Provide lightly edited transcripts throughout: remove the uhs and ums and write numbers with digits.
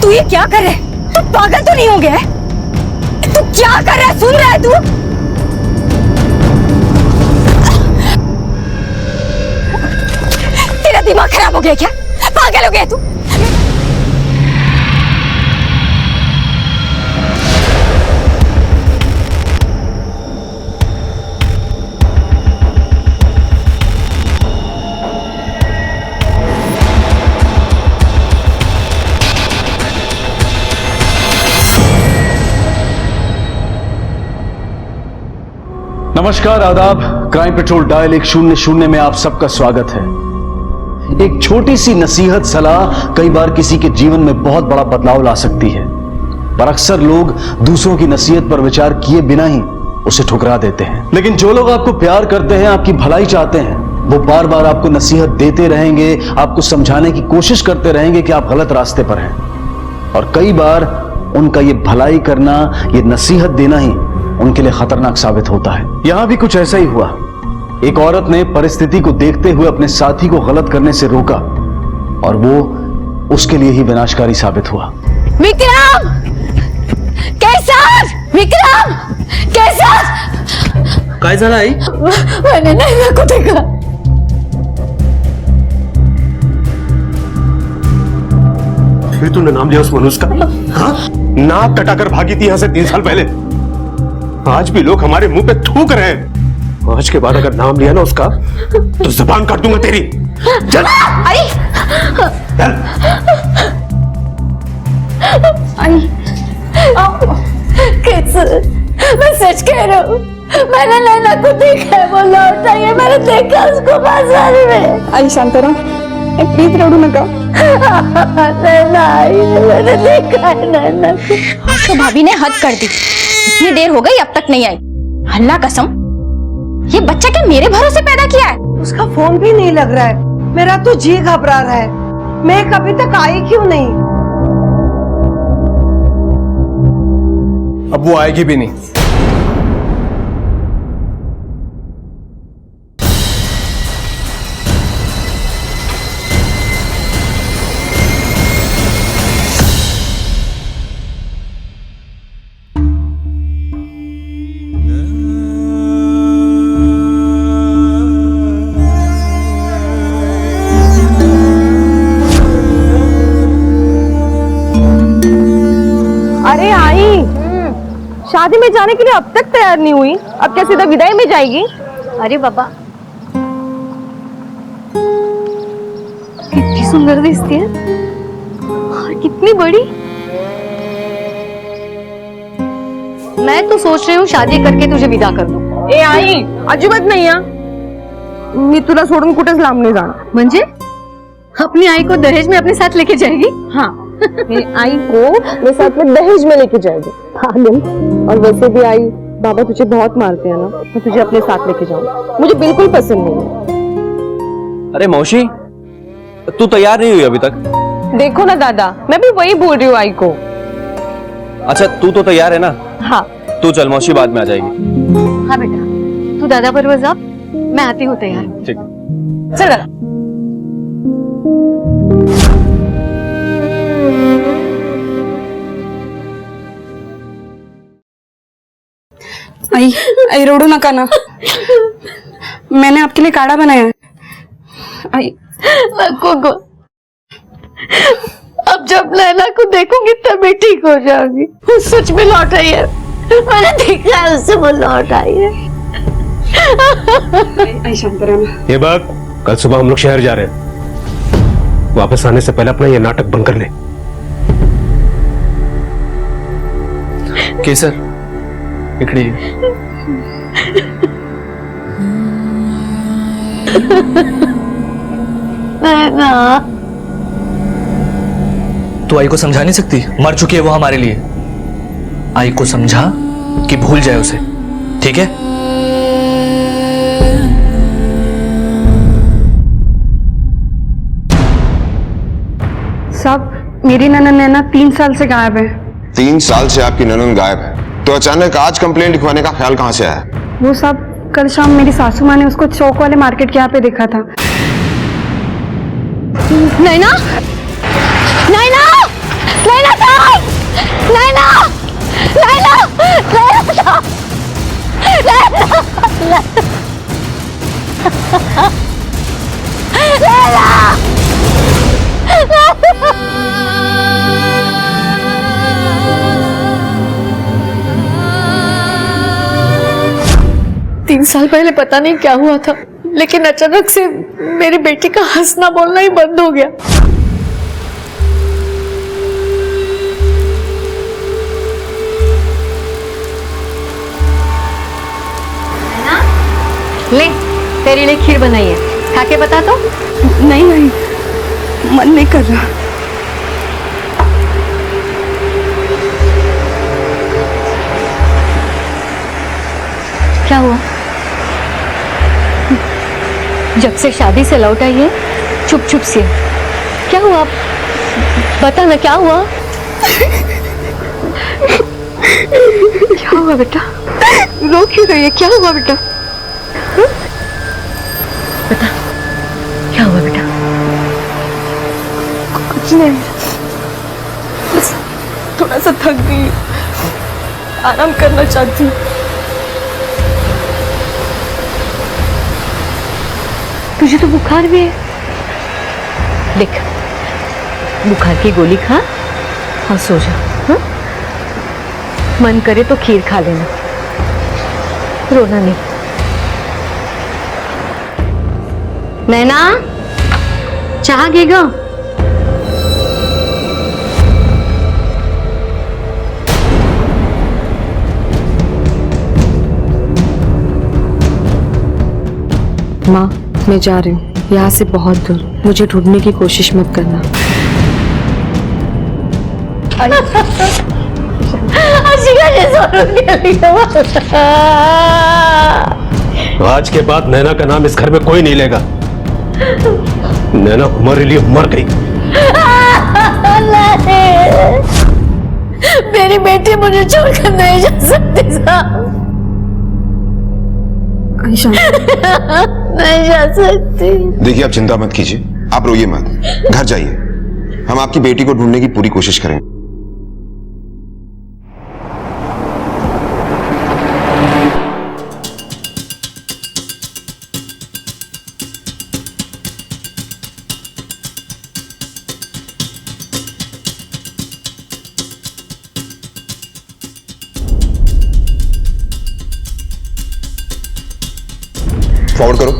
तू ये क्या कर रहा है? तू पागल तो नहीं हो गया है? तू क्या कर रहा है? सुन रहा है तू? तेरा दिमाग खराब हो गया क्या? पागल हो गया तू? नमस्कार, आदाब। क्राइम पेट्रोल डायल 100 में आप सबका स्वागत है। एक छोटी सी नसीहत सलाह कई बार किसी के जीवन में बहुत बड़ा बदलाव ला सकती है, पर अक्सर लोग दूसरों की नसीहत पर विचार किए बिना ही उसे ठुकरा देते हैं। लेकिन जो लोग आपको प्यार करते हैं, आपकी भलाई चाहते हैं, वो बार बार आपको नसीहत देते रहेंगे, आपको समझाने की कोशिश करते रहेंगे कि आप गलत रास्ते पर हैं। और कई बार उनका ये भलाई करना, ये नसीहत देना ही उनके लिए खतरनाक साबित होता है। यहां भी कुछ ऐसा ही हुआ। एक औरत ने परिस्थिति को देखते हुए अपने साथी को गलत करने से रोका और वो उसके लिए ही विनाशकारी साबित हुआ। विक्रम! कैसर! विक्रम! कैसर! काय झालं आई? मैंने नैना को देखा। फिर तूने नाम लिया उस मनुष्य का? हाँ? नाक कटाकर भागी थी यहां से 3 साल पहले। आज भी लोग हमारे मुंह पे थूक रहे हैं। आज के बाद अगर नाम लिया ना उसका तो जुबान काट दूंगा तेरी। चल। आई! चल। आई! कैसर! मैं सच कह रहा हूँ, मैंने नैना को देखा है। वो लौट आई है, मैंने देखा उसको बाजार में। आई शांताराम, प्लीज रडू नका। नैना आई है, मैंने देखा है नैना को। तो भाभी ने हद कर दी। इतनी देर हो गई अब तक नहीं आई। अल्लाह कसम, ये बच्चा क्या मेरे भरोसे पैदा किया है? उसका फोन भी नहीं लग रहा है। मेरा तो जी घबरा रहा है। मैं कभी तक आई क्यों नहीं? अब वो आएगी भी नहीं। अरे आई, शादी में जाने के लिए अब तक तैयार नहीं हुई। अब क्या सीधा विदाई में जाएगी? अरे बाबा, कितनी सुंदर दिखती है और कितनी बड़ी। मैं तो सोच रही हूँ शादी करके तुझे विदा कर दूं। ए आई, अजिबात नाही हा। मी तुला सोडून कुठेच लांब नाही जाणार। म्हणजे अपनी आई को दहेज में अपने साथ लेके जाएगी? हाँ, मेरी आई को मेरे साथ में दहेज में लेके जाएगी। पागल। और वैसे भी आई, बाबा तुझे बहुत मारते हैं ना, मैं तुझे अपने साथ लेके जाऊँ। मुझे बिल्कुल पसंद नहीं है। अरे मौसी, तू तैयार नहीं हुई अभी तक? देखो ना दादा, मैं भी वही बोल रही हूँ आई को। अच्छा, तू तो तैयार है ना? हाँ। तू चल, मौसी बाद में आ जाएगी। हाँ बेटा, तू दादा बरोबर जा, मैं आती हूँ तैयार। ठीक। चल। आई आई रोडू नका ना, मैंने आपके लिए काढ़ा बनाया है। आई को अब जब नैना को देखूंगी तभी ठीक हो जाऊंगी। वो सच में लौट आई है, मैंने देखा है उससे, वो लौट आई है। आई शांताराम, ये बात कल सुबह हम लोग शहर जा रहे हैं। वापस आने से पहले अपना ये नाटक बंद कर ले। केसर, इकडे ये। नैना, तू आई को समझा नहीं सकती? मर चुकी है वो हमारे लिए। आई को समझा कि भूल जाए उसे, ठीक है? साहब, मेरी ननद नैना 3 साल से गायब है। 3 साल से आपकी ननद गायब है, तो अचानक आज कंप्लेंट लिखवाने का ख्याल कहां से आया? वो सब कल शाम मेरी सासू माँ ने उसको चौक वाले मार्केट के यहाँ पे देखा था। नैना, नैना, नैना तीन साल पहले पता नहीं क्या हुआ था, लेकिन अचानक से मेरी बेटी का हंसना बोलना ही बंद हो गया। ले, तेरे लिए खीर बनाई है, खा के बता तो। नहीं नहीं, मन नहीं कर रहा। क्या हुआ? जब से शादी से लौट आई है चुप चुप से, क्या हुआ? बता ना, क्या हुआ? क्या हुआ बेटा? रो क्यों रही है? क्या हुआ बेटा? बता, क्या हुआ बेटा? कुछ नहीं, बस थोड़ा सा थक गई, आराम करना चाहती हूँ। तुझे तो बुखार भी है। देख, बुखार की गोली खा और सो जा। हाँ? मन करे तो खीर खा लेना, रोना नहीं। नैना, चाह गेगा? माँ, मैं जा रही हूँ यहाँ से बहुत दूर, मुझे ढूंढने की कोशिश मत करना। आज के बाद नैना का नाम इस घर में कोई नहीं लेगा। नैना हमारे लिए मर गई। मेरी बेटी मुझे छोड़कर नहीं जा सकती साहब। आयशा, नहीं जा सकती। देखिए, आप चिंता मत कीजिए, आप रोइए मत, घर जाइए, हम आपकी बेटी को ढूंढने की पूरी कोशिश करेंगे। फॉरवर्ड करो,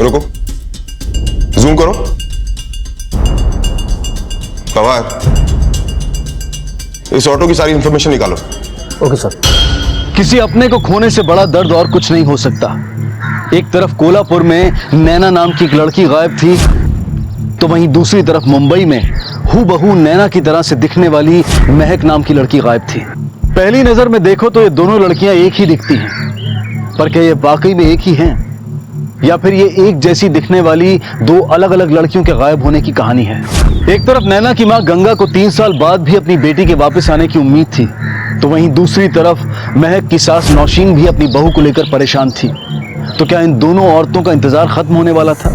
रुको, जूम करो। पवार, इस ऑटो की सारी इंफॉर्मेशन निकालो। Okay sir. किसी अपने को खोने से बड़ा दर्द और कुछ नहीं हो सकता। एक तरफ कोल्हापुर में नैना नाम की एक लड़की गायब थी, तो वहीं दूसरी तरफ मुंबई में हूबहू नैना की तरह से दिखने वाली महक नाम की लड़की गायब थी। पहली नजर में देखो तो ये दोनों लड़कियां एक ही दिखती हैं, पर क्या ये वाकई में एक ही हैं, या फिर ये एक जैसी दिखने वाली दो अलग अलग लड़कियों के गायब होने की कहानी है। एक तरफ नैना की मां गंगा को 3 साल बाद भी अपनी बेटी के वापस आने की उम्मीद थी, तो वहीं दूसरी तरफ महक की सास नौशीन भी अपनी बहू को लेकर परेशान थी। तो क्या इन दोनों औरतों का इंतजार खत्म होने वाला था,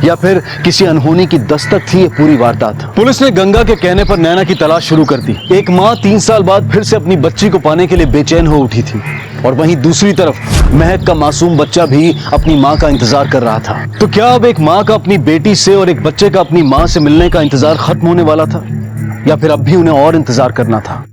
या फिर किसी अनहोनी की दस्तक थी ये पूरी वारदात? पुलिस ने गंगा के कहने पर नैना की तलाश शुरू कर दी। एक मां 3 साल बाद फिर से अपनी बच्ची को पाने के लिए बेचैन हो उठी थी, और वहीं दूसरी तरफ महक का मासूम बच्चा भी अपनी मां का इंतजार कर रहा था। तो क्या अब एक मां का अपनी बेटी से और एक बच्चे का अपनी मां से मिलने का इंतजार खत्म होने वाला था, या फिर अब भी उन्हें और इंतजार करना था?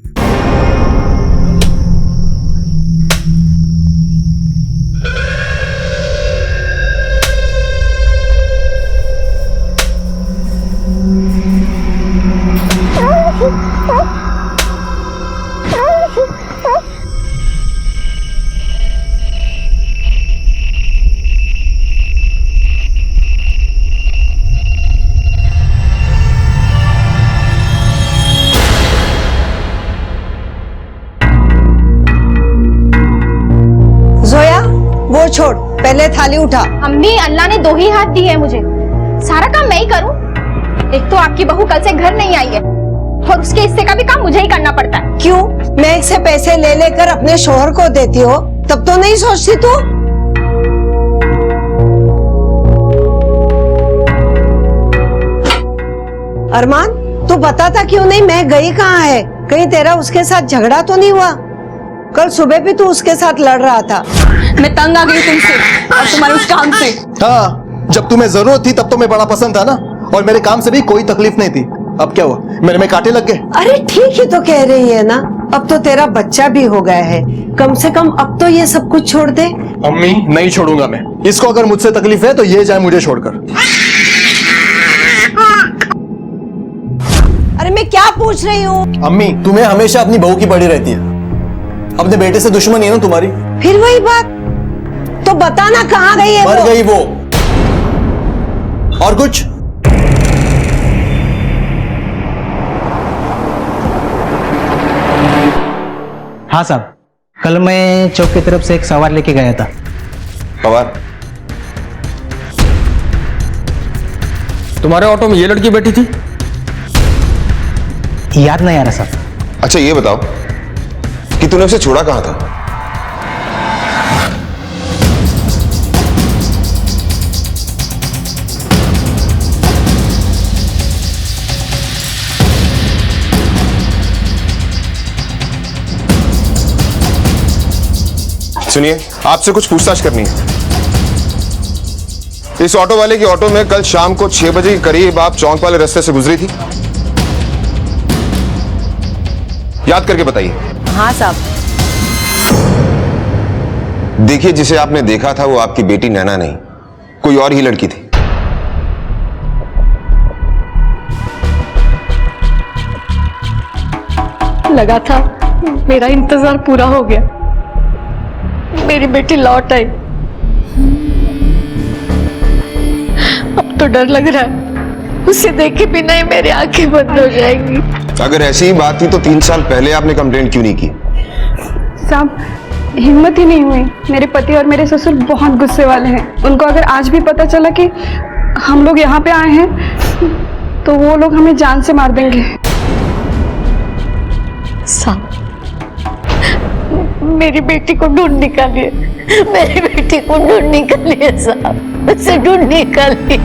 वो छोड़, पहले थाली उठा। अम्मी, अल्लाह ने 2 ही हाथ दिए हैं मुझे, सारा काम मैं ही करूं? एक तो आपकी बहू कल से घर नहीं आई है, और उसके हिस्से का भी काम मुझे ही करना पड़ता है। क्यों? मैं से पैसे ले लेकर अपने शोहर को देती हो, तब तो नहीं सोचती तू? अरमान, तू बताता क्यों नहीं? मैं गई कहाँ है? कहीं तेरा उसके साथ झगड़ा तो नहीं हुआ? कल सुबह भी तू उसके साथ लड़ रहा था। मैं तंग आ गई तुमसे और तुम्हारे उस काम से। हाँ, जब तुम्हें जरूरत थी तब तो मैं बड़ा पसंद था ना, और मेरे काम से भी कोई तकलीफ नहीं थी। अब क्या हुआ, मेरे में कांटे लग गए? अरे ठीक ही तो कह रही है ना, अब तो तेरा बच्चा भी हो गया है, कम से कम अब तो ये सब कुछ छोड़ दे। अम्मी, नहीं छोड़ूंगा मैं इसको। अगर मुझसे तकलीफ है तो ये जाए मुझे छोड़कर। अरे मैं क्या पूछ रही हूँ? अम्मी, तुम्हें हमेशा अपनी बहू की पड़ी रहती है, अपने बेटे से दुश्मनी है ना तुम्हारी। फिर वही बात, तो बताना कहाँ गई है मर वो? गई वो। और कुछ? हाँ साहब, कल मैं चौक की तरफ से एक सवार लेके गया था। पवार, तुम्हारे ऑटो में ये लड़की बैठी थी? याद नहीं आ रहा साहब। अच्छा ये बताओ कि तूने उसे छोड़ा कहां था? सुनिए, आपसे कुछ पूछताछ करनी है। इस ऑटो वाले की ऑटो में कल शाम को 6 बजे के करीब आप चौक वाले रास्ते से गुजरी थी? याद करके बताइए। हाँ साहब। देखिए, जिसे आपने देखा था वो आपकी बेटी नैना नहीं, कोई और ही लड़की थी। लगा था मेरा इंतजार पूरा हो गया, मेरी बेटी लौट आई। अब तो डर लग रहा है, उसे देखे बिना ही मेरी आंखें बंद हो जाएंगी। अगर ऐसी ही बात थी तो 3 साल पहले आपने कंप्लेंट क्यों नहीं की? साहब, हिम्मत ही नहीं हुई। मेरे पति और मेरे ससुर बहुत गुस्से वाले हैं। उनको अगर आज भी पता चला कि हम लोग यहाँ पे आए हैं तो वो लोग हमें जान से मार देंगे। साहब, मेरी बेटी को ढूंढ निकालिए, मेरी बेटी को ढूंढ निकालिए साहब, उसे ढूंढ निकालिए।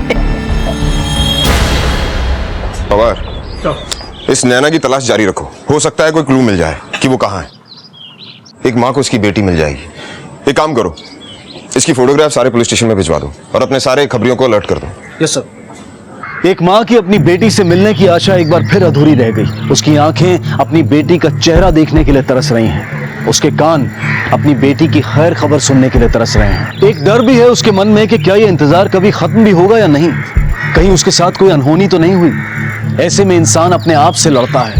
पवार, इस नैना की तलाश जारी रखो, हो सकता है कोई क्लू मिल जाए कि वो कहाँ है। एक माँ को उसकी बेटी मिल जाएगी। एक काम करो, इसकी फोटोग्राफ सारे पुलिस स्टेशन में भिजवा दो और अपने सारे खबरियों को अलर्ट कर दो। Yes sir. एक माँ की अपनी बेटी से मिलने की आशा एक बार फिर अधूरी रह गई। उसकी आंखें अपनी बेटी का चेहरा देखने के लिए तरस रही हैं, उसके कान अपनी बेटी की खैर खबर सुनने के लिए तरस रहे हैं। एक डर भी है उसके मन में कि क्या ये इंतजार कभी खत्म भी होगा या नहीं, कहीं उसके साथ कोई अनहोनी तो नहीं हुई। ऐसे में इंसान अपने आप से लड़ता है,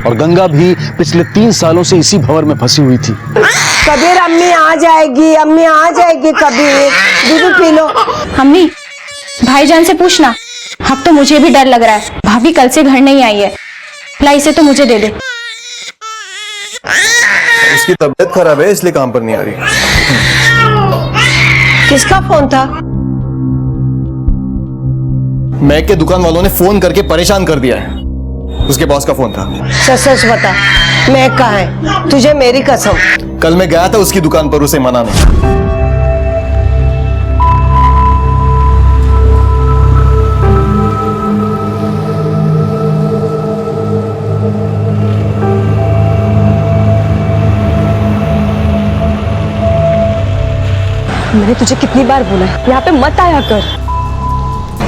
और गंगा भी पिछले 3 सालों से इसी भंवर में फंसी हुई थी। कबीर, अम्मी आ जाएगी, अम्मी आ जाएगी। कबीर, दूध पी लो। अम्मी, भाईजान से पूछना। अब तो मुझे भी डर लग रहा है, भाभी कल से घर नहीं आई है। लाई से तो मुझे दे दे। उसकी तबीयत खराब है इसलिए काम पर नहीं आ रही। किसका फोन था? मैक के दुकान वालों ने फोन करके परेशान कर दिया है। उसके बॉस का फोन था। सच सच बता, मैं कहाँ है? तुझे मेरी कसम। कल मैं गया था उसकी दुकान पर, उसे मना नहीं। मैंने तुझे कितनी बार बोला है यहाँ पे मत आया कर।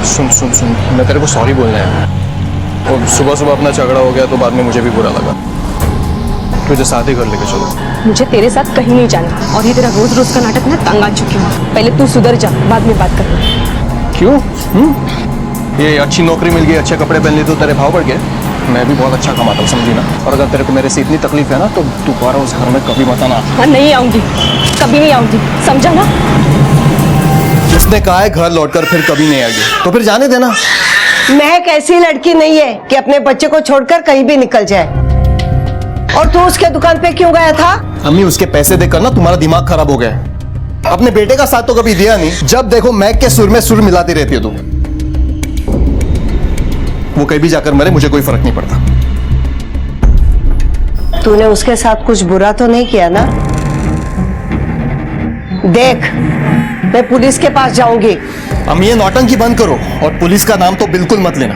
सुन सुन सुन, मैं तेरे को सॉरी बोलना है। और सुबह सुबह अपना झगड़ा हो गया तो बाद में मुझे भी बुरा लगा। तुझे साथ ही घर लेके चलो। मुझे तेरे साथ कहीं नहीं जाना, और ये तेरा रोज रोज का नाटक मैं तंग आ चुकी हूँ। पहले तू सुधर जा, बाद में बात करना। क्यों? ये अच्छी नौकरी मिल गई, अच्छे कपड़े पहन लिए तो तेरे भाव बढ़ गए। मैं भी बहुत अच्छा कमाता हूँ, समझी ना। और अगर तेरे को मेरे से इतनी तकलीफ है ना तो दोबारा उस घर में कभी मत आना। हाँ, नहीं आऊंगी, कभी नहीं आऊंगी, समझा ना। उसने कहा है घर लौटकर फिर कभी नहीं आएगी, तो फिर जाने देना। महक ऐसी लड़की नहीं है कि अपने बच्चे को छोड़कर कहीं भी निकल जाए। और तू उसके दुकान पे क्यों गया था? अम्मी, उसके पैसे देकर ना तुम्हारा दिमाग खराब हो गया है। अपने बेटे का साथ तो कभी दिया नहीं। जब देखो महक के सुर में सुर मिलाती रहती है तू। वो कहीं भी जाकर मरे, मुझे कोई फर्क नहीं पड़ता। तूने उसके साथ कुछ बुरा तो नहीं किया ना? देख, मैं पुलिस के पास जाऊंगी। अम्मी, ये नौटंकी बंद करो और पुलिस का नाम तो बिल्कुल मत लेना।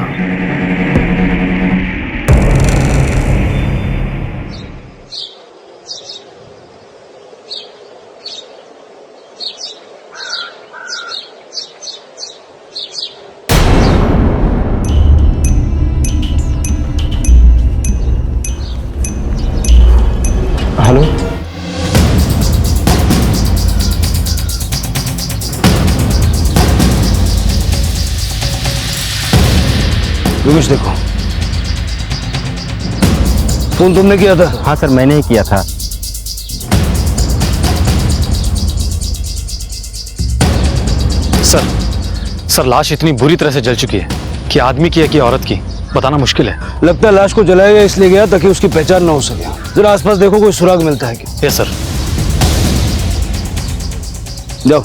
कुछ देखो। फोन तुमने किया था? हाँ सर, मैंने ही किया था। सर लाश इतनी बुरी तरह से जल चुकी है कि आदमी की है कि औरत की बताना मुश्किल है। लगता है लाश को जलाया गया इसलिए गया ताकि उसकी पहचान ना हो सके। जरा आसपास देखो, कोई सुराग मिलता है क्या? Yes sir. जाओ।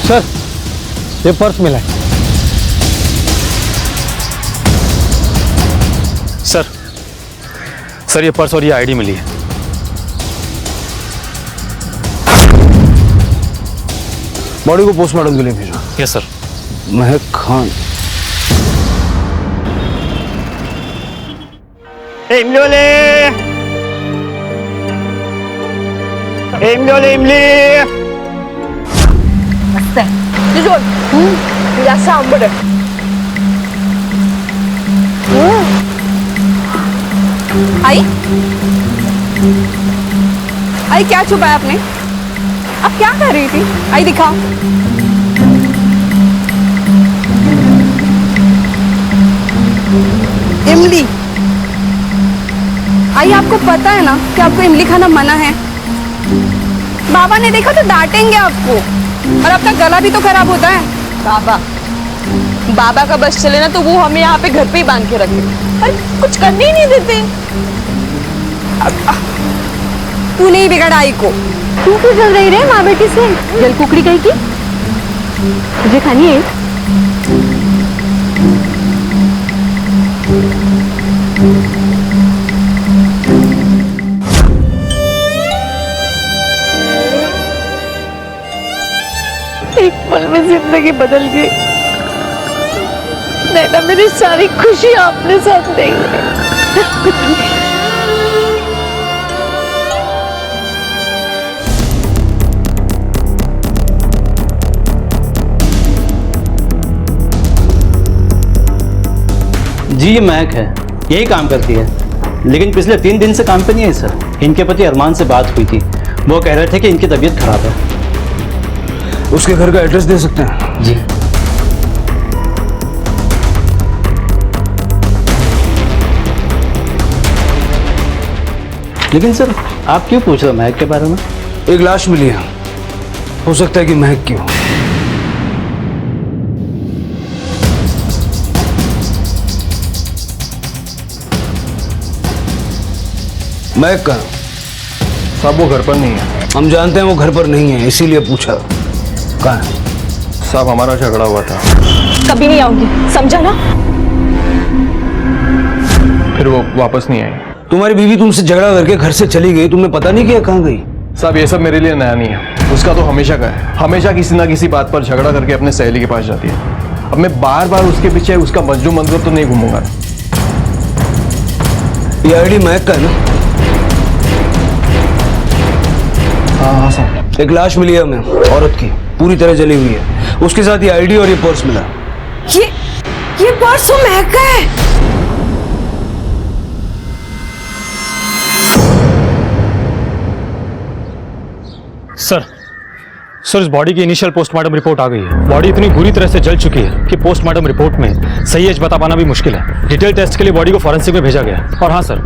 सर, ये पर्स मिला है। सर ये पर्स और ये आईडी मिली है। बॉडी को पोस्टमार्टम के लिए भेजो। Yes sir. महक खान। आई क्या छुपाया आपने? आप क्या कर रही थी? आई दिखाओ। इमली। आई आपको पता है ना कि आपको इमली खाना मना है। बाबा ने देखा तो डांटेंगे आपको, और आपका गला भी तो खराब होता है। बाबा का बस चले ना तो वो हमें यहाँ पे घर पे ही बांध के रखे, अरे कुछ करने ही नहीं देते। तू नहीं बिगड़ा आई को। तू क्यों जल रही रे माँ बेटी से? जल कुकड़ी कहीं की तुझे खानी है? एक पल में जिंदगी बदल गई। नैना, मेरी सारी खुशी आपने साथ ले गई। जी, ये महक है, यही काम करती है, लेकिन पिछले 3 दिन से काम पे नहीं है सर। इनके पति अरमान से बात हुई थी, वो कह रहे थे कि इनकी तबीयत खराब है। उसके घर का एड्रेस दे सकते हैं? जी। लेकिन सर, आप क्यों पूछ रहे हो महक के बारे में? एक लाश मिली है, हो सकता है कि महक की हो। महक का साहब वो घर पर नहीं है। हम जानते हैं वो घर पर नहीं है, इसीलिए पूछा। कहाँ है? साहब हमारा झगड़ा हुआ था। कभी नहीं आऊंगी, समझा ना? फिर वो वापस नहीं आई। तुम्हारी बीवी तुमसे झगड़ा करके घर से चली गई, तुमने पता नहीं किया कहाँ गई? साहब ये सब मेरे लिए नया नहीं है, उसका तो हमेशा का है। हमेशा किसी ना किसी बात पर झगड़ा करके अपने सहेली के पास जाती है। अब मैं बार बार उसके पीछे उसका मजनू मंजूर तो नहीं घूमूंगा। ये आईडी महक का है ना? हाँ साहब। एक लाश मिली है हमें, औरत की, पूरी तरह जली हुई है। उसके साथ ये आईडी और ये पर्स मिला। ये पर्स तो महक का है। सर इस बॉडी की इनिशियल पोस्टमार्टम रिपोर्ट आ गई है। बॉडी इतनी बुरी तरह से जल चुकी है कि पोस्टमार्टम रिपोर्ट में सही एज बता पाना भी मुश्किल है। डिटेल टेस्ट के लिए बॉडी को फॉरेंसिक में भेजा गया है। और हाँ सर,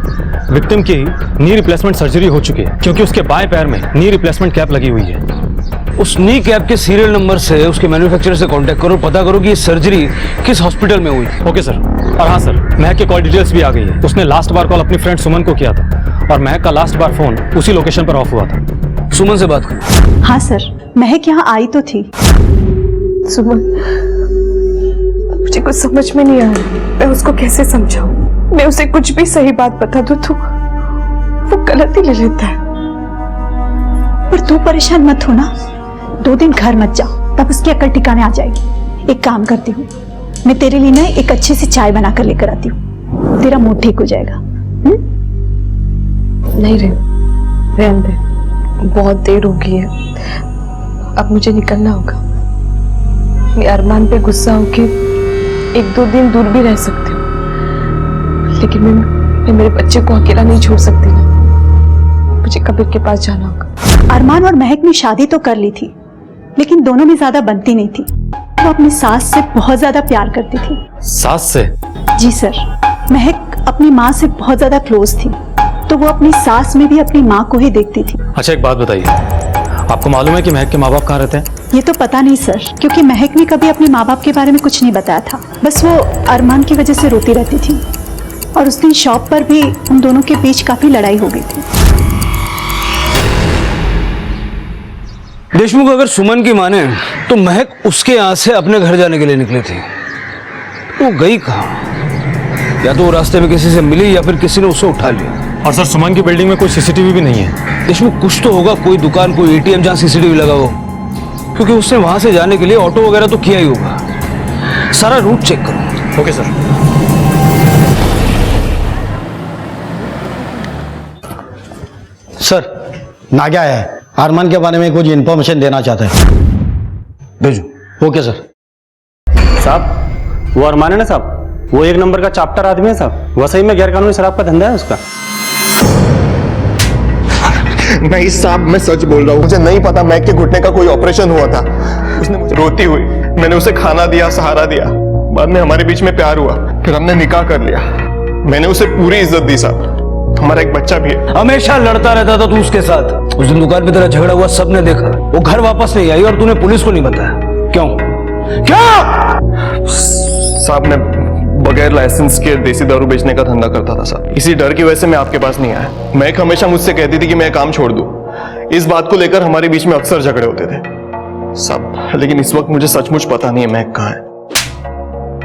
विक्टिम की नी रिप्लेसमेंट सर्जरी हो चुकी है, क्योंकि उसके बाएं पैर में नी रिप्लेसमेंट कैप लगी हुई है। उस नी कैप के सीरियल नंबर से उसके मैन्युफैक्चरर से कांटेक्ट करो, पता करो कि ये सर्जरी किस हॉस्पिटल में हुई। Okay sir. और हाँ सर, महक के कॉल डिटेल्स भी आ गई है। उसने लास्ट बार कॉल अपनी फ्रेंड सुमन को किया था, और महक का लास्ट बार फोन उसी लोकेशन पर ऑफ हुआ था। सुमन से बात करो। हाँ सर, महक यहाँ आई तो थी। सुमन, मुझे कुछ समझ में नहीं आ रहा, मैं उसको कैसे समझाऊं? मैं उसे कुछ भी सही बात बता दूं तो वो गलत ही ले लेता है। पर तू परेशान मत हो ना, 2 दिन घर मत जाओ, तब उसकी अकल ठिकाने आ जाएगी। एक काम करती हूँ, मैं तेरे लिए ना एक अच्छी सी चाय बना कर लेकर आती हूँ, तेरा मूड ठीक हो जाएगा। नहीं रहने दे, बहुत देर हो गई है, अब मुझे निकलना होगा। मैं अरमान पे गुस्सा होके 1-2 दिन दूर भी रह सकती हूँ, लेकिन मैं मेरे बच्चे को अकेला नहीं छोड़ सकती ना। मुझे कबीर के पास जाना होगा। अरमान और महक ने शादी तो कर ली थी, लेकिन दोनों में ज्यादा बनती नहीं थी। वो अपनी सास से बहुत ज्यादा प्यार करती थी। सास से? जी सर, महक अपनी माँ से बहुत ज्यादा क्लोज थी, तो वो अपनी सास में भी अपनी माँ को ही देखती थी। अच्छा एक बात बताइए, आपको मालूम है कि महक के माँ बाप कहाँ रहते हैं? ये तो पता नहीं सर, क्योंकि महक ने कभी अपने माँ बाप के बारे में कुछ नहीं बताया था। बस वो अरमान की वजह से रोती रहती थी, और उस दिन शॉप पर भी उन दोनों के बीच काफी लड़ाई हो गई थी। देशमुख अगर सुमन की माने तो महक उसके यहाँ से अपने घर जाने के लिए निकली थी। वो गई कहाँ? या तो वो रास्ते में किसी से मिली या फिर किसी ने उसे उठा लिया। और सर सुमन की बिल्डिंग में कोई सीसीटीवी भी नहीं है। देशमुख कुछ तो होगा, कोई दुकान, कोई एटीएम जहाँ सीसीटीवी लगा हो, क्योंकि उसने वहां से जाने के लिए ऑटो वगैरह तो किया ही होगा। सारा रूट चेक करो। Okay sir. सर नाग्या है, अरमान के बारे में कुछ इन्फॉर्मेशन देना चाहता है। भेजो। Okay sir. साहब वो अरमान है ना साहब, वो एक नंबर का चाप्टर आदमी है साहब। वैसे ही में गैर कानूनी शराब का धंधा है उसका। नहीं साहब, मैं सच बोल रहा हूँ। मुझे नहीं पता मैक के घुटने का कोई ऑपरेशन हुआ था। उसने मुझे रोती हुई, मैंने उसे खाना दिया, सहारा दिया। बाद में हमारे बीच में प्यार हुआ, फिर हमने निकाह कर लिया। मैंने उसे पूरी इज्जत दी साहब। हमारा एक बच्चा भी है। हमेशा लड़ता रहता था तू उसके साथ। उस दिन दुकान पे तेरा झगड़ा हुआ, सबने देखा। वो घर वापस नहीं आई और तूने पुलिस को नहीं बताया। क्यों? क्यों? साहब मैं बगैर लाइसेंस के देसी दारू बेचने का धंधा करता था साहब। इसी डर की वजह से मैं आपके पास नहीं आया। महक हमेशा मुझसे कहती थी कि मैं काम छोड़ दूं। इस बात को लेकर हमारे बीच में अक्सर झगड़े होते थे साहब। लेकिन इस वक्त मुझे सचमुच पता नहीं है महक कहाँ है।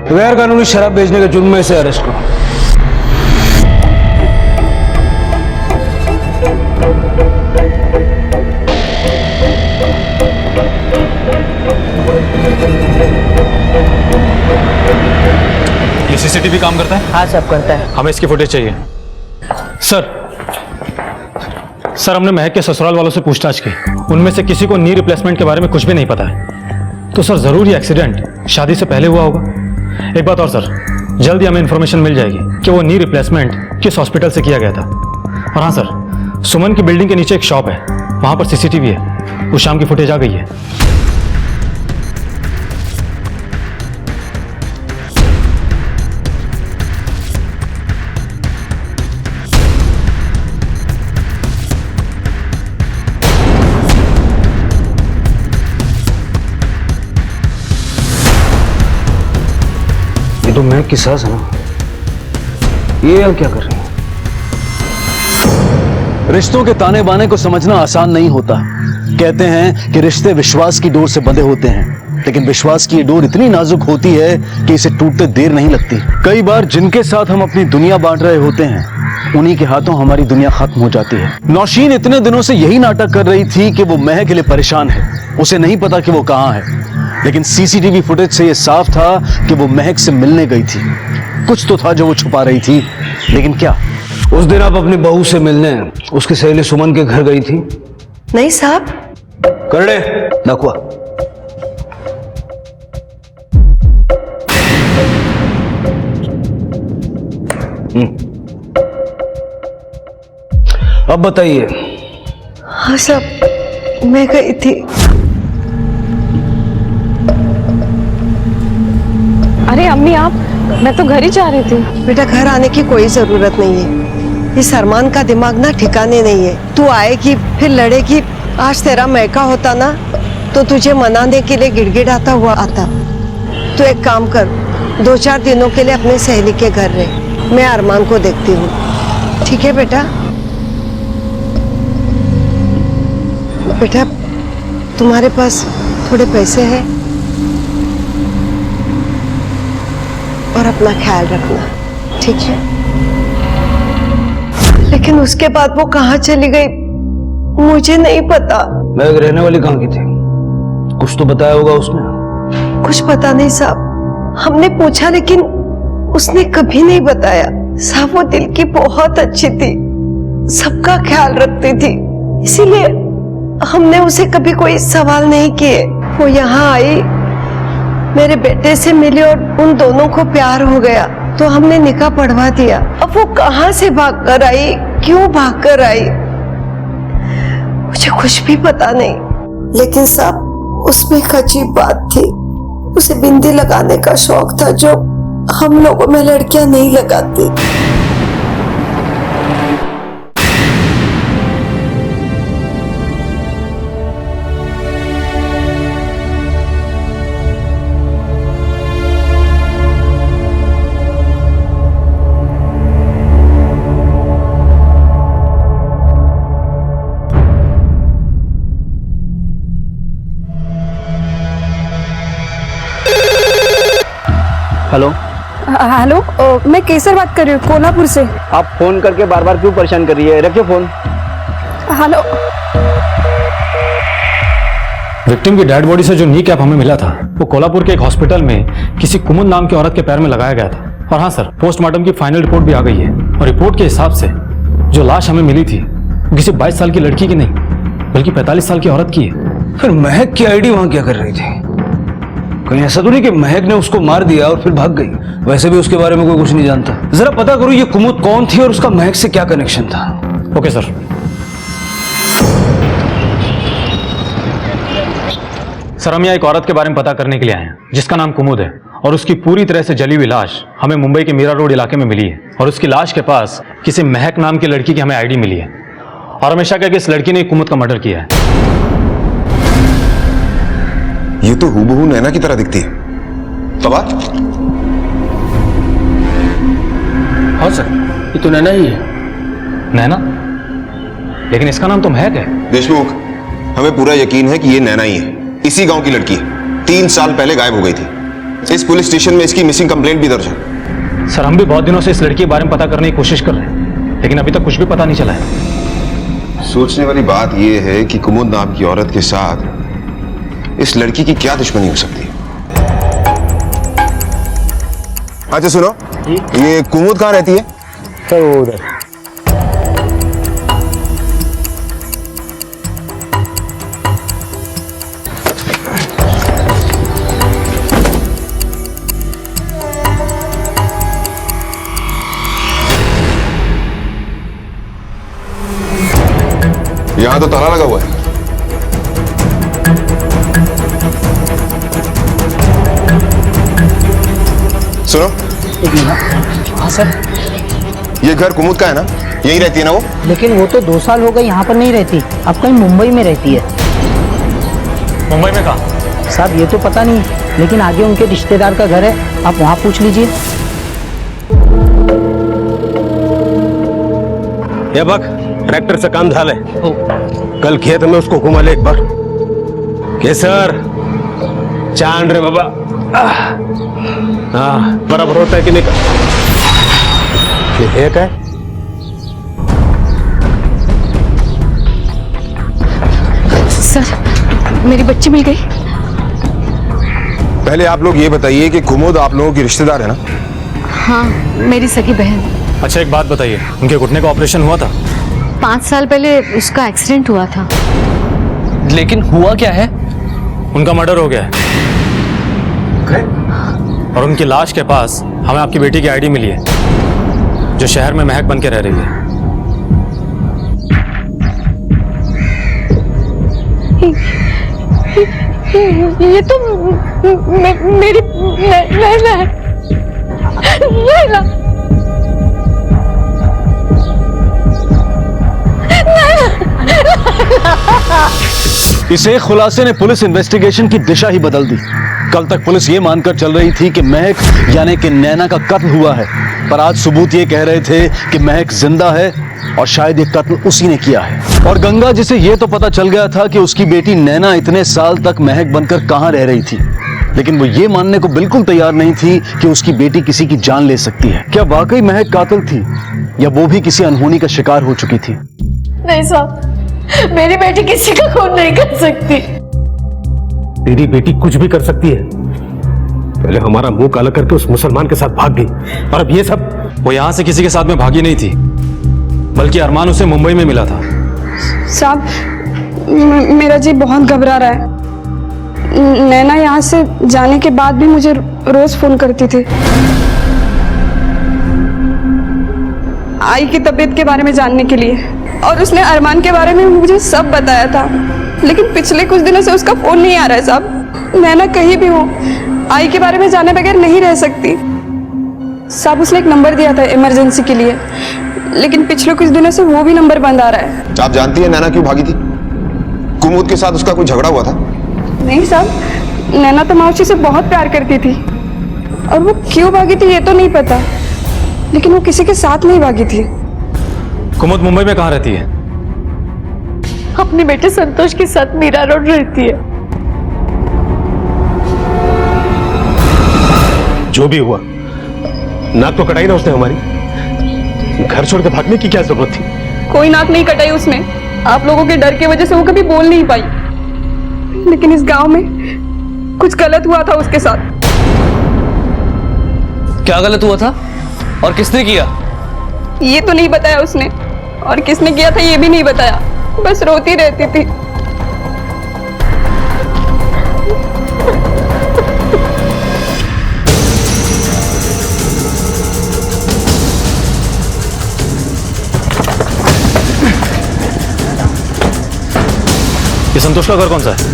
गैर कानूनी शराब बेचने के जुर्म में इसे अरेस्ट करो। ये सीसीटीवी काम करता है? हाँ सब करता है। हमें इसकी फुटेज चाहिए। सर हमने महक के ससुराल वालों से पूछताछ की। उनमें से किसी को नी रिप्लेसमेंट के बारे में कुछ भी नहीं पता है। तो सर जरूर ये एक्सीडेंट शादी से पहले हुआ होगा। एक बात और सर, जल्दी हमें इंफॉर्मेशन मिल जाएगी कि वो नी रिप्लेसमेंट किस हॉस्पिटल से किया गया था। और हाँ सर, सुमन की बिल्डिंग के नीचे एक शॉप है, वहां पर सीसीटीवी है। उस शाम की फुटेज आ गई है। तो महक की सास है ना, ये यहाँ क्या कर रही है? रिश्तों के ताने बाने को समझना आसान नहीं होता। कहते हैं कि रिश्ते विश्वास की डोर से बंधे होते हैं, लेकिन विश्वास की ये डोर इतनी नाजुक होती है कि इसे टूटते देर नहीं लगती। कई बार जिनके साथ हम अपनी दुनिया बांट रहे होते हैं, उन्हीं के हाथों हमारी दुनिया खत्म हो जाती है। नौशीन इतने दिनों से यही नाटक कर रही थी कि वो महक के लिए परेशान है। उसे नहीं पता कि वो कहाँ है, लेकिन सीसीटीवी फुटेज से यह साफ था कि वो महक से मिलने गई थी। कुछ तो था जो वो छुपा रही थी, लेकिन क्या? उस दिन आप अपनी बहू से मिलने उसकी सहेली सुमन के घर गई थी? नहीं साहब। करड़े दाखवा। अब बताइए। हाँ साहब, मैं गई थी। अरे अम्मी आप, मैं तो घर ही जा रही थी। बेटा घर आने की कोई जरूरत नहीं है। इस अरमान का दिमाग ना ठिकाने नहीं है। तू आएगी फिर लड़ेगी। आज तेरा मैका होता ना तो तुझे मनाने के लिए गिड़गिड़ाता हुआ आता। तू एक काम कर, 2-4 दिनों के लिए अपने सहेली के घर रहे। मैं अरमान को देखती हूँ, ठीक है बेटा? बेटा तुम्हारे पास थोड़े पैसे हैं और अपना ख्याल रखना, ठीक है? लेकिन उसके बाद वो कहाँ चली गई मुझे नहीं पता। महक रहने वाली कहाँ की थी? कुछ तो बताया होगा उसने। कुछ पता नहीं साहब, हमने पूछा लेकिन उसने कभी नहीं बताया। साहब वो दिल की बहुत अच्छी थी, सबका ख्याल रखती थी, इसीलिए हमने उसे कभी कोई सवाल नहीं किए। वो यहाँ आई, मेरे बेटे से मिली और उन दोनों को प्यार हो गया तो हमने निकाह पढ़वा दिया। अब वो कहाँ से भागकर आई, क्यों भागकर आई, मुझे कुछ भी पता नहीं। लेकिन साहब उसमें एक अजीब बात थी। उसे बिंदी लगाने का शौक था जो हम लोगों में लड़कियां नहीं लगाती। हेलो हेलो, मैं केसर बात कर रही हूँ, कोल्हापुर से। आप फोन करके बार बार क्यों परेशान कर रही है? रखिए फोन। हेलो। विक्टिम की डेड बॉडी से जो नी कैप हमें मिला था वो कोल्हापुर के एक हॉस्पिटल में किसी कुमुद नाम की औरत के पैर में लगाया गया था। और हाँ सर, पोस्टमार्टम की फाइनल रिपोर्ट भी आ गई है और रिपोर्ट के हिसाब से जो लाश हमें मिली थी वो किसी 22 साल की लड़की की नहीं बल्कि 45 साल की औरत की है। फिर महक की आईडी वहां क्या कर रही थी? कहीं ऐसा तो नहीं कि महक ने उसको मार दिया और फिर भाग गई? वैसे भी उसके बारे में कोई कुछ नहीं जानता। जरा पता करो ये कुमुद कौन थी और उसका महक से क्या कनेक्शन था। Okay sir. सर, हम यहाँ एक औरत के बारे में पता करने के लिए आए हैं जिसका नाम कुमुद है और उसकी पूरी तरह से जली हुई लाश हमें मुंबई के मीरा रोड इलाके में मिली है। और उसकी लाश के पास किसी महक नाम की लड़की की हमें आईडी मिली है और हमेशा कहा कि इस लड़की ने कुमुद का मर्डर किया है। ये तो हूबहू नैना की तरह दिखती है। तबा? हाँ सर, ये तो नैना ही है। नैना? लेकिन इसका नाम तो महक है। देशमुख, हमें पूरा यकीन है कि ये नैना ही है। इसी गांव की लड़की है, 3 साल पहले गायब हो गई थी। इस पुलिस स्टेशन में इसकी मिसिंग कंप्लेंट भी दर्ज है। सर, हम भी बहुत दिनों से इस लड़की के बारे में पता करने की कोशिश कर रहे हैं लेकिन अभी तक कुछ भी पता नहीं चला है। सोचने वाली बात यह है कि कुमुद नाम की औरत के साथ इस लड़की की क्या दुश्मनी हो सकती है? अच्छा सुनो, ये कुमुद कहाँ रहती है? सर वो उधर। यहां तो ताला लगा हुआ है। सुनो। हाँ सर। ये घर कुमुद का है ना? यहीं रहती है ना वो? लेकिन वो तो 2 साल हो गए यहाँ पर नहीं रहती, अब कहीं मुंबई में रहती है। मुंबई में कहाँ? साहब ये तो पता नहीं, लेकिन आगे उनके रिश्तेदार का घर है, आप वहाँ पूछ लीजिए। ये बक, ट्रैक्टर से काम झाले। कल खेत में उसको घुमा ले एक बार। केसर चांद रे बाबा। हाँ, बराबर होता है कि नहीं? एक है। सर, मेरी बच्ची मिल गई। पहले आप लोग ये बताइए कि कुमुद आप लोगों की रिश्तेदार है ना? हाँ, मेरी सगी बहन। अच्छा एक बात बताइए, उनके घुटने का ऑपरेशन हुआ था? 5 साल पहले उसका एक्सीडेंट हुआ था। लेकिन हुआ क्या है? उनका मर्डर हो गया है और उनकी लाश के पास हमें आपकी बेटी की आईडी मिली है जो शहर में महक बन के रह रही है। ये तो मेरी नैना है। नैना। इस एक खुलासे ने पुलिस इन्वेस्टिगेशन की दिशा ही बदल दी। कल तक पुलिस ये मानकर चल रही थी कि महक यानी कि नैना का कत्ल हुआ है, पर आज सबूत ये कह रहे थे कि महक जिंदा है और शायद ये कत्ल उसी ने किया है। और गंगा जिसे ये तो पता चल गया था कि उसकी बेटी नैना इतने साल तक महक बनकर कहां रह रही थी, लेकिन वो ये मानने को बिल्कुल तैयार नहीं थी कि उसकी बेटी किसी की जान ले सकती है। क्या वाकई महक कातिल थी या वो भी किसी अनहोनी का शिकार हो चुकी थी? नहीं साहब, मेरी बेटी किसी का खून नहीं कर सकती। तेरी बेटी कुछ भी कर सकती है। पहले हमारा मुंह काला करके उस मुसलमान के साथ भाग गई और अब ये सब। वो यहाँ से किसी के साथ में भागी नहीं थी बल्कि अरमान उसे मुंबई में मिला था। साहब, मेरा जी बहुत घबरा रहा है। नैना यहाँ से जाने के बाद भी मुझे रोज फोन करती थी, आई की तबीयत के बारे में जानने के लिए, और उसने अरमान के बारे में मुझे सब बताया था। लेकिन पिछले कुछ दिनों से उसका फोन नहीं आ रहा है साहब। नैना कहीं भी हो, आई के बारे में जाने बगैर नहीं रह सकती साहब। उसने एक नंबर दिया था इमरजेंसी के लिए, लेकिन पिछले कुछ दिनों से वो भी नंबर बंद आ रहा है। आप जानती है नैना क्यों भागी थी? कुमुद के साथ उसका कोई झगड़ा हुआ था? नहीं साहब, नैना तो मावशी से बहुत प्यार करती थी, और वो क्यों भागी थी ये तो नहीं पता, लेकिन वो किसी के साथ नहीं भागी थी। कुमुद मुंबई में कहाँ रहती है? अपने बेटे संतोष के साथ मीरा रोड रहती है। जो भी हुआ, नाक तो कटाई ना उसने हमारी। घर छोड़ के भागने की क्या जरूरत थी? कोई नाक नहीं कटाई उसने, आप लोगों के डर की वजह से वो कभी बोल नहीं पाई। लेकिन इस गांव में कुछ गलत हुआ था उसके साथ। क्या गलत हुआ था और किसने किया? ये तो नहीं बताया उसने, और किसने किया था ये भी नहीं बताया, बस रोती रहती थी। ये संतोष का घर कौन सा है?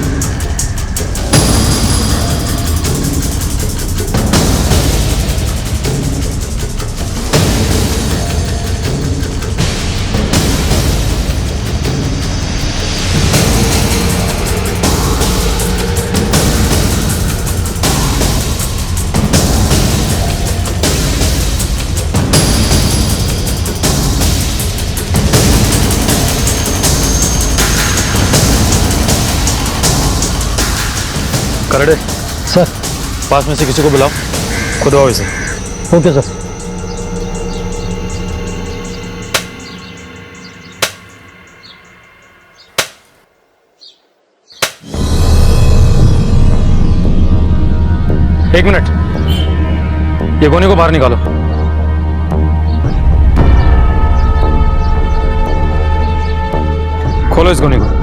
करड़े सर, पास में से किसी को बुलाओ, खुदवाओ इसे। Okay sir. एक मिनट, ये गोनी को बाहर निकालो। खोलो इस गोनी को।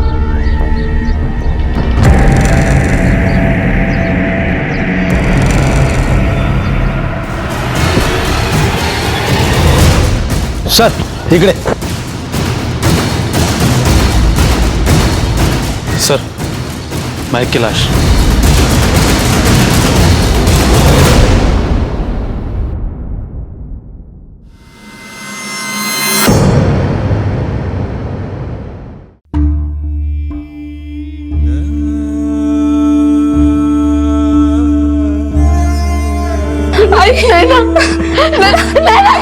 सर इकडे। सर, महक की लाश। नैना, नैना,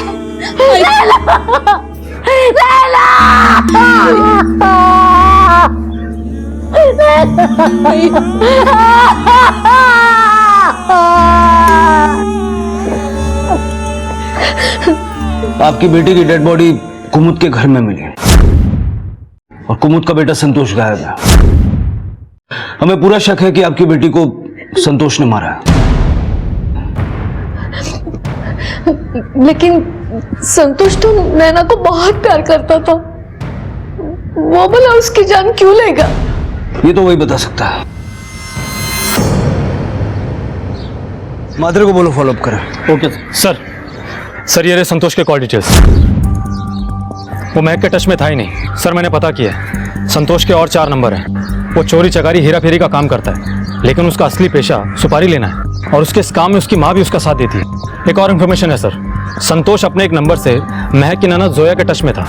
आपकी बेटी की डेड बॉडी कुमुद के घर में मिली और कुमुद का बेटा संतोष गायब है। हमें पूरा शक है कि आपकी बेटी को संतोष ने मारा है। लेकिन संतोष तो नैना को बहुत प्यार करता था, वो भला उसकी जान क्यों लेगा? ये तो वही बता सकता है। मादर को बोलो फॉलोअप करें। Okay sir. सर, ये रहे संतोष के कॉल डिटेल्स। वो महक के टच में था ही नहीं सर, मैंने पता किया है। संतोष के और 4 नंबर हैं। वो चोरी चकारी हेरा फेरी का काम करता है, लेकिन उसका असली पेशा सुपारी लेना है, और उसके इस काम में उसकी माँ भी उसका साथ देती है। एक और इन्फॉर्मेशन है सर, संतोष अपने एक नंबर से महक की नाना जोया के टच में था।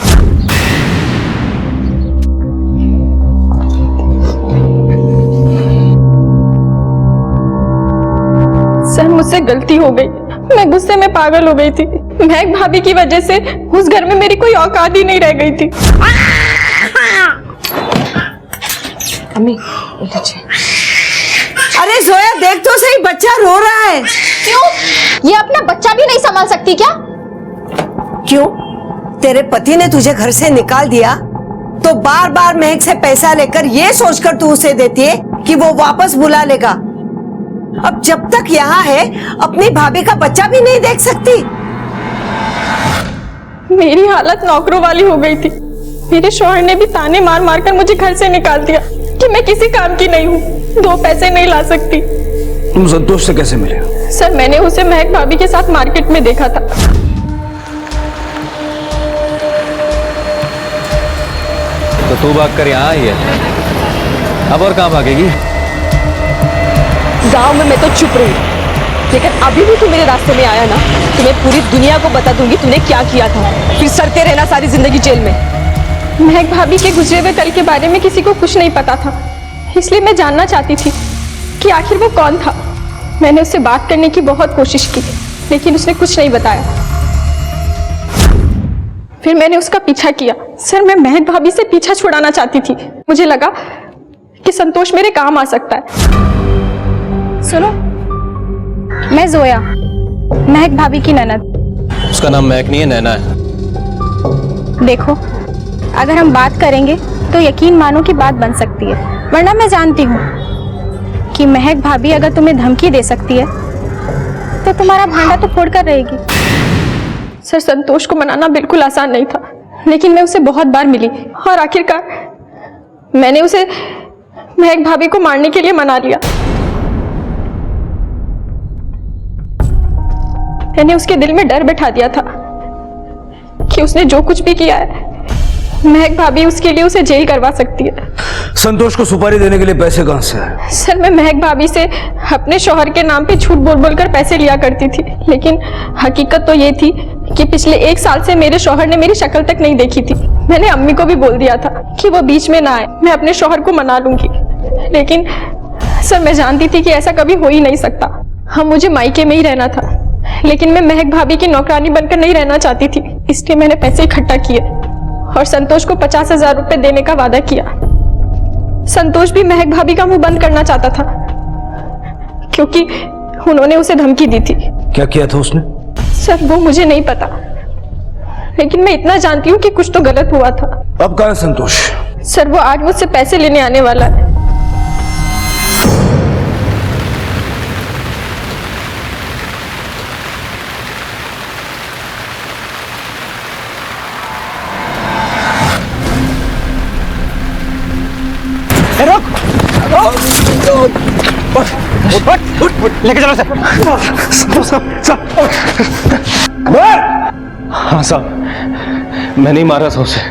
सर, मुझसे गलती हो गई, मैं गुस्से में पागल हो गई थी। महक भाभी की वजह से उस घर में मेरी कोई औकात ही नहीं रह गई थी। अम्मी, अरे जोया देख तो सही, बच्चा रो रहा है। क्यों? ये अपना बच्चा भी नहीं संभाल सकती क्या? क्यों? तेरे पति ने तुझे घर से निकाल दिया तो बार बार महक से पैसा लेकर ये सोचकर तू उसे देती है कि वो वापस बुला लेगा। अब जब तक यहाँ है अपनी भाभी का बच्चा भी नहीं देख सकती। मेरी हालत नौकरों वाली हो गई थी। मेरे शौहर ने भी ताने मार मार कर मुझे घर से निकाल दिया कि मैं किसी काम की नहीं हूँ, 2 पैसे नहीं ला सकती। तुम संतोष से कैसे मिले? सर, मैंने उसे महक भाभी के साथ मार्केट में देखा था। तो तू भाग कर यहाँ आई है? अब और कहाँ भागेगी? गांव में मैं तो चुप रही, लेकिन अभी भी तू मेरे रास्ते में आया ना, तो मैं पूरी दुनिया को बता दूंगी तूने क्या किया था, फिर सड़ते रहना सारी जिंदगी जेल में। महक भाभी के गुजरे हुए कल के बारे में किसी को कुछ नहीं पता था, इसलिए मैं जानना चाहती थी कि आखिर वो कौन था। मैंने उससे बात करने की बहुत कोशिश की, लेकिन उसने कुछ नहीं बताया। फिर मैंने उसका पीछा किया। सर, मैं महक भाभी से पीछा छुड़ाना चाहती थी। मुझे लगा कि संतोष मेरे काम आ सकता है। सुनो, मैं जोया, महक भाभी की ननद। उसका नाम महक नहीं है, नैना है। देखो, अगर हम बात करेंगे तो यकीन मानो कि बात बन सकती है, वरना मैं जानती हूँ कि महक भाभी अगर तुम्हें धमकी दे सकती है तो तुम्हारा भांडा तो फोड़ कर रहेगी। सर, संतोष को मनाना बिल्कुल आसान नहीं था, लेकिन मैं उसे बहुत बार मिली और आखिरकार मैंने उसे महक भाभी को मारने के लिए मना लिया। मैंने उसके दिल में डर बैठा दिया था कि उसने जो कुछ भी किया है, महक भाभी उसके लिए उसे जेल करवा सकती है। संतोष को सुपारी देने के लिए पैसे कहां से आए? सर, मैं महक भाभी से अपने शौहर के नाम पे झूठ बोल बोल कर पैसे लिया करती थी, लेकिन हकीकत तो ये थी कि पिछले 1 साल से मेरे शौहर ने मेरी शक्ल तक नहीं देखी थी। मैंने अम्मी को भी बोल दिया था कि वो बीच में ना आए, मैं अपने शौहर को मना लूंगी, लेकिन सर मैं जानती थी कि ऐसा कभी हो ही नहीं सकता। हम मुझे मायके में ही रहना था, लेकिन मैं महक भाभी की नौकरानी बनकर नहीं रहना चाहती थी, इसलिए मैंने पैसे इकट्ठा किए और संतोष को 50,000 रुपए देने का वादा किया। संतोष भी महक भाभी का मुंह बंद करना चाहता था, क्योंकि उन्होंने उसे धमकी दी थी। क्या किया था उसने? सर, वो मुझे नहीं पता, लेकिन मैं इतना जानती हूँ कि कुछ तो गलत हुआ था। अब कहाँ है संतोष? सर, वो आज मुझसे पैसे लेने आने वाला है। लेके चलो सर। हाँ साहब, मैं नहीं मारा था उसे,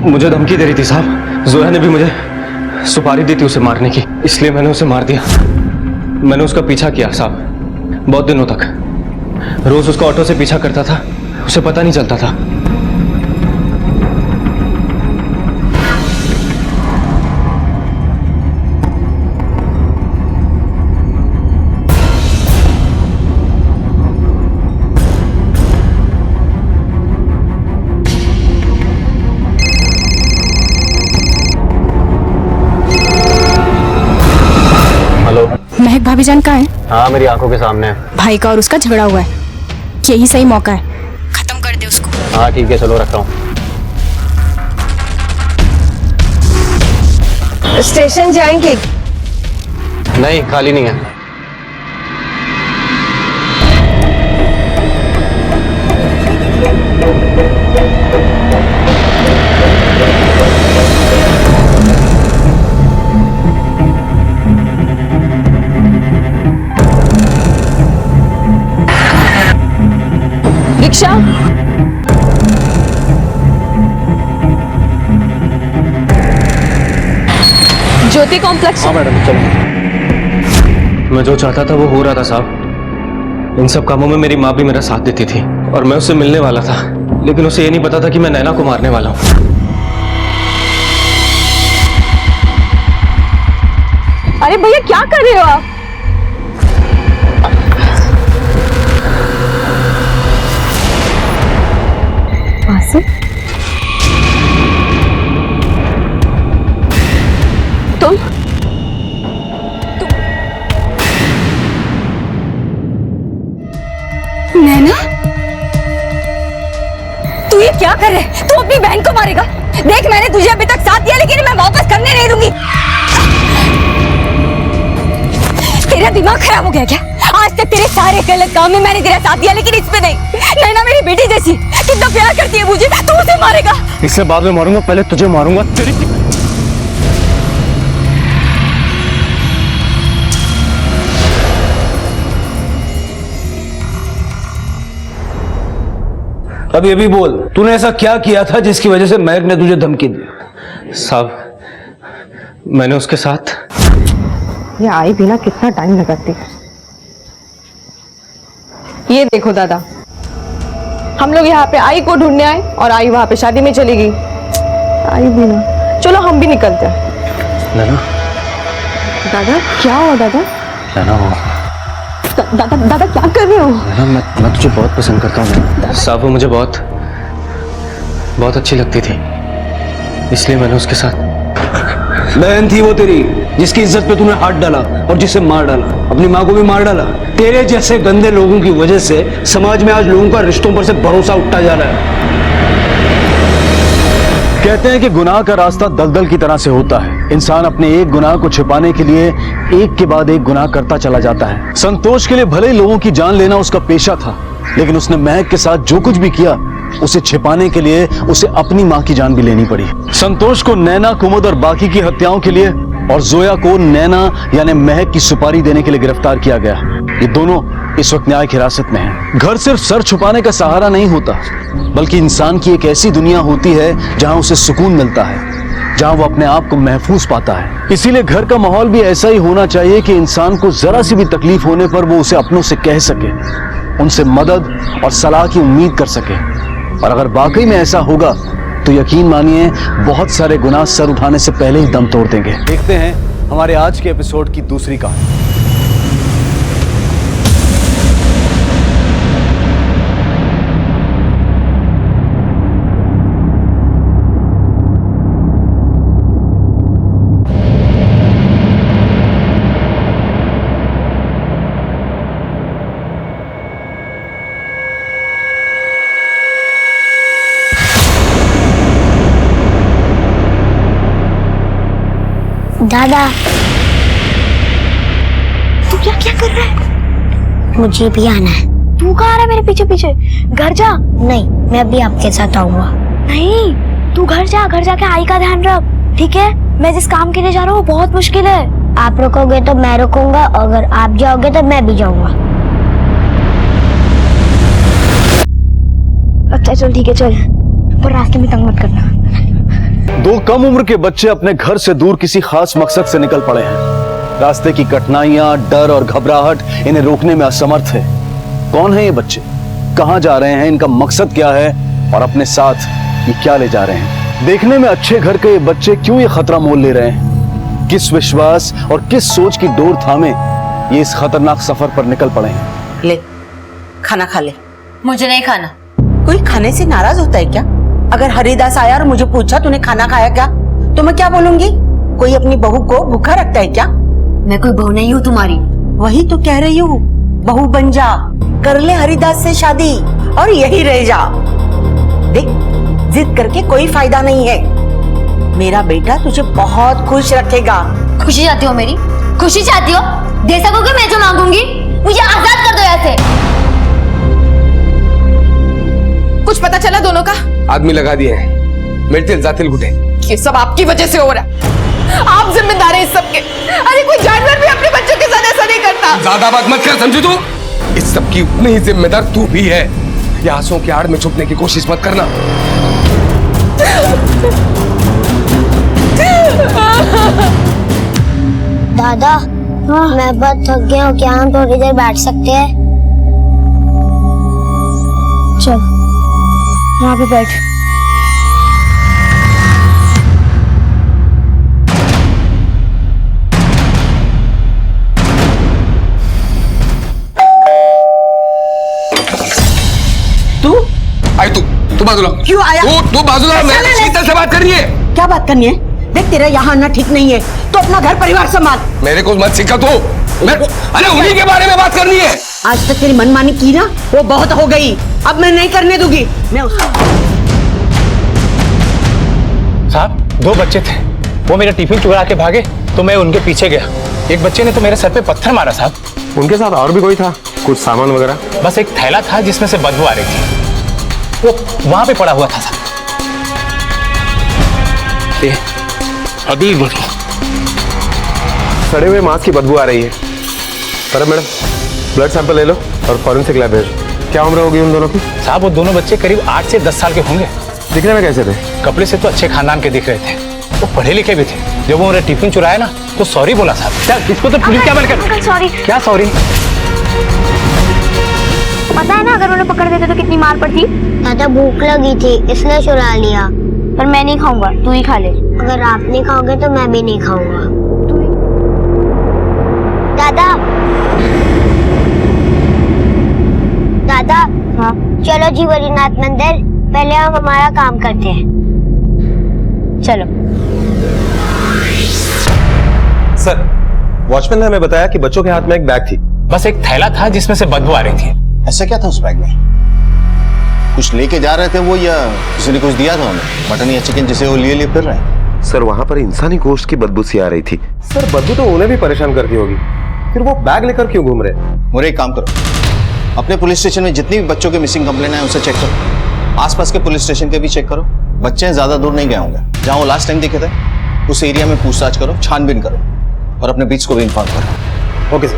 मुझे धमकी दे रही थी साहब। जोया ने भी मुझे सुपारी दी थी उसे मारने की, इसलिए मैंने उसे मार दिया। मैंने उसका पीछा किया साहब, बहुत दिनों तक। रोज उसका ऑटो से पीछा करता था, उसे पता नहीं चलता था। महक भाभी जान कहाँ है? हाँ, मेरी आंखों के सामने है। भाई का और उसका झगड़ा हुआ है, यही सही मौका है, खत्म कर दे उसको। हाँ ठीक है, चलो रखता हूँ। स्टेशन जाएंगे? नहीं, खाली नहीं है। रिक्शा, ज्योति कॉम्प्लेक्स। हाँ मैडम, चलो। मैं जो चाहता था वो हो रहा था साहब। इन सब कामों में मेरी माँ भी मेरा साथ देती थी और मैं उससे मिलने वाला था, लेकिन उसे ये नहीं पता था कि मैं नैना को मारने वाला हूँ। अरे भैया, क्या कर रहे हो आप? तुम नैना, तू ये क्या कर रहे है? तू अपनी बहन को मारेगा? देख, मैंने तुझे अभी तक साथ दिया, लेकिन मैं वापस करने नहीं दूंगी। तेरा दिमाग खराब हो गया क्या? आज तक तेरे सारे गलत काम में मैंने तेरा साथ दिया, लेकिन इस पे नहीं। नैना मेरी बेटी जैसी, कितना प्यार करती है मुझे, तू उसे मारेगा? इससे बाद में मारूंगा, पहले तुझे मारूंगा। तेरी अब ये भी बोल, तूने ऐसा क्या किया था जिसकी वजह से महक ने तुझे धमकी दी? साहब, मैंने उसके साथ। ये आई भी ना कितना टाइम लगाती है। ये देखो दादा, हम लोग यहाँ पे आई को ढूंढने आए और आई वहां पे शादी में चली गई। आई भी ना, चलो हम भी निकलते हैं। नैना, दादा क्या हुआ दादा? नैना वो दादा दादा क्या कर रहे हो? नैना, मैं तुझे बहुत पसंद करता हूँ। साहब वो मुझे बहुत बहुत अच्छी लगती थी, इसलिए मैंने उसके साथ। बहन थी वो तेरी, जिसकी इज्जत पे तूने हाथ डाला और जिसे मार डाला, अपनी माँ को भी मार डाला। तेरे जैसे गंदे लोगों की वजह से समाज में आज लोगों का रिश्तों पर से भरोसा उठता जा रहा है। कहते हैं कि गुनाह का रास्ता दलदल की तरह से होता है। इंसान अपने एक गुनाह को छिपाने के लिए एक के बाद एक गुनाह करता चला जाता है। संतोष के लिए भले ही लोगों की जान लेना उसका पेशा था, लेकिन उसने महक के साथ जो कुछ भी किया उसे छिपाने के लिए उसे अपनी मां की जान भी लेनी पड़ी। संतोष को नैना, कुमुद और बाकी की हत्याओं के लिए और जोया को नैना यानी महक की सुपारी देने के लिए गिरफ्तार किया गया। ये दोनों इस वक्त न्यायिक हिरासत में हैं। घर सिर्फ सर छुपाने का सहारा नहीं होता, बल्कि इंसान की एक ऐसी दुनिया होती है जहां उसे सुकून मिलता है, जहां वो अपने आप को महफूज पाता है। इसीलिए घर का माहौल भी ऐसा ही होना चाहिए कि इंसान को जरा सी भी तकलीफ होने पर वो उसे अपनों से कह सके, उनसे मदद और सलाह की उम्मीद कर सके। और अगर वाकई में ऐसा होगा तो यकीन मानिए बहुत सारे गुनाह सर उठाने से पहले ही दम तोड़ देंगे। देखते हैं हमारे आज के एपिसोड की दूसरी कहानी। दादा, तू क्या क्या कर रहा है? मुझे भी आना है। तू कहाँ आ रहा है मेरे पीछे पीछे? घर जा। नहीं, मैं भी आपके साथ आऊंगा। नहीं, तू घर जा, घर जाके आई का ध्यान रख, ठीक है? मैं जिस काम के लिए जा रहा हूँ बहुत मुश्किल है। आप रुकोगे तो मैं रुकूंगा, अगर आप जाओगे तो मैं भी जाऊंगा। अच्छा चल ठीक है, चल, पर रास्ते में तंग मत करना। दो कम उम्र के बच्चे अपने घर से दूर किसी खास मकसद से निकल पड़े हैं। रास्ते की कठिनाइयां, डर और घबराहट इन्हें रोकने में असमर्थ है। कौन है ये बच्चे, कहां जा रहे हैं, इनका मकसद क्या है और अपने साथ ये क्या ले जा रहे हैं? देखने में अच्छे घर के ये बच्चे क्यों ये खतरा मोल ले रहे हैं? किस विश्वास और किस सोच की डोर थामे ये इस खतरनाक सफर पर निकल पड़े हैं? ले, खाना खा ले। मुझे नहीं खाना। कोई खाने से नाराज होता है क्या? अगर हरिदास आया और मुझे पूछा तूने खाना खाया क्या, तो मैं क्या बोलूंगी? कोई अपनी बहू को भूखा रखता है क्या? मैं कोई बहू नहीं हूँ तुम्हारी। वही तो कह रही हूँ, बहू बन जा, कर ले हरिदास से शादी और यही रह जा। देख, जिद करके कोई फायदा नहीं है। मेरा बेटा तुझे बहुत खुश रखेगा। खुशी चाहती हो मेरी? खुशी चाहती हो? दे सकोगे मैं जो मांगूंगी? मुझे आजाद कर दो यहाँ से। कुछ पता चला दोनों का? आदमी लगा दिए हैं, मिलते जातिल गुटे। ये सब आपकी वजह से हो रहा है, आप जिम्मेदार हैं इस सब के। अरे कोई जानवर भी अपने बच्चों के साथ ऐसा नहीं करता। ज्यादा बात मत कर, समझू तू? इस सब की उतनी ही जिम्मेदार तू भी है। ये आंसुओं की आड़ में छुपने की कोशिश मत करना। दादा, मैं बहुत थक गया हूँ, क्या हम थोड़ी देर बैठ सकते हैं? चल, यहाँ पे बैठ। तू आई, तू बाजूला क्यों आया? तू बाजूला, मैं शीतल से बात करनी है। क्या बात करनी है? देख, तेरा यहाँ आना ठीक नहीं है, तो अपना घर परिवार संभाल। मेरे को मत सिखा तू। अरे उन्हीं के बारे में बात करनी है। आज तक तेरी मनमानी की ना, वो बहुत हो गई, अब मैं नहीं करने दूंगी। मैं साहब, दो बच्चे थे, वो मेरा टिफिन चुरा के भागे तो मैं उनके पीछे गया। एक बच्चे ने तो मेरे सर पे पत्थर मारा साहब। उनके साथ और भी कोई था? कुछ सामान वगैरह? बस एक थैला था जिसमें से बदबू आ रही थी, वो वहां पे पड़ा हुआ था साहब। अभी सड़े हुए मांस की बदबू आ रही है। पर मैडम, ब्लड सैंपल ले लो और फॉरेंसिक लैब भेजो। क्या उम्र होगी उन दोनों की? साहब, वो दोनों बच्चे करीब 8 से 10 साल के होंगे। दिखने में कैसे थे? कपड़े से तो अच्छे खानदान के दिख रहे थे, वो पढ़े लिखे भी थे। जब वो मेरा टिफिन चुराया ना तो सॉरी बोला साहब। क्या इसको तो पुलिस क्या कर? सॉरी। क्या सॉरी? पता है ना अगर उन्हें पकड़ देते तो कितनी मार पड़ती। दादा भूख लगी थी इसलिए चुरा लिया। पर मैं नहीं खाऊंगा, तू ही खा ले। अगर आप नहीं खाओगे तो मैं भी नहीं खाऊंगा। दादा दादा हाँ चलो जी बद्रीनाथ मंदिर, पहले हम हमारा काम करते हैं। चलो। सर, वॉचमैन ने हमें बताया कि बच्चों के हाथ में एक बैग थी। बस एक थैला था जिसमें से बदबू आ रही थी। ऐसा क्या था उस बैग में? कुछ लेके जा रहे थे वो, या किसी ने कुछ दिया था उन्हें? मटन या चिकन जिसे वो लिए फिर रहे हैं? सर, वहां पर इंसानी गोश्त की बदबू सी आ रही थी। सर, बदबू तो उन्हें भी परेशान करती होगी, फिर वो बैग लेकर क्यों घूम रहे? और एक काम करो, अपने पुलिस स्टेशन में जितनी भी बच्चों के मिसिंग कंप्लेन है उसे चेक करो। आसपास के पुलिस स्टेशन के भी चेक करो। बच्चे ज्यादा दूर नहीं गए होंगे। जहां वो लास्ट टाइम दिखे थे उस एरिया में पूछताछ करो, छानबीन करो और अपने बीच को भी इन्फॉर्म करो। Okay sir.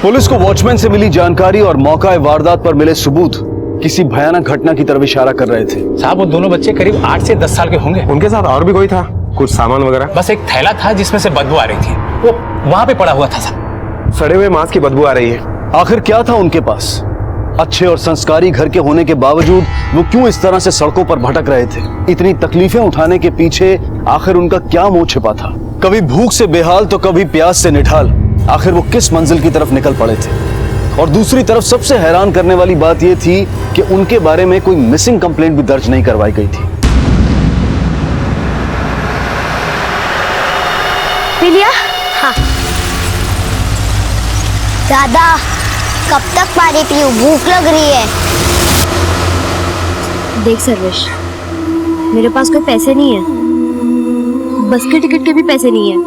पुलिस को वॉचमैन से मिली जानकारी और मौका वारदात पर मिले सबूत किसी भयानक घटना की तरफ इशारा कर रहे थे। साहब, वो दोनों बच्चे करीब 8 से 10 साल के होंगे। उनके साथ और भी कोई था? कुछ सामान वगैरह? बस एक थैला था जिसमें से बदबू आ रही थी, वो वहां पे पड़ा हुआ था साहब। सड़े हुए मांस की बदबू आ रही है। आखिर क्या था उनके पास? अच्छे और संस्कारी घर के होने के बावजूद वो क्यों इस तरह से सड़कों पर भटक रहे थे? इतनी तकलीफें उठाने के पीछे आखिर उनका क्या मोह छिपा था? कभी भूख से बेहाल तो कभी प्यास से निठाल, आखिर वो किस मंजिल की तरफ निकल पड़े थे? और दूसरी तरफ सबसे हैरान करने वाली बात यह थी कि उनके बारे में कोई मिसिंग कंप्लेंट भी दर्ज नहीं करवाई गई थी। पी लिया? हाँ। दादा कब तक पानी पीऊं? भूख लग रही है। देख सर्वेश, मेरे पास कोई पैसे नहीं है, बस के टिकट के भी पैसे नहीं है,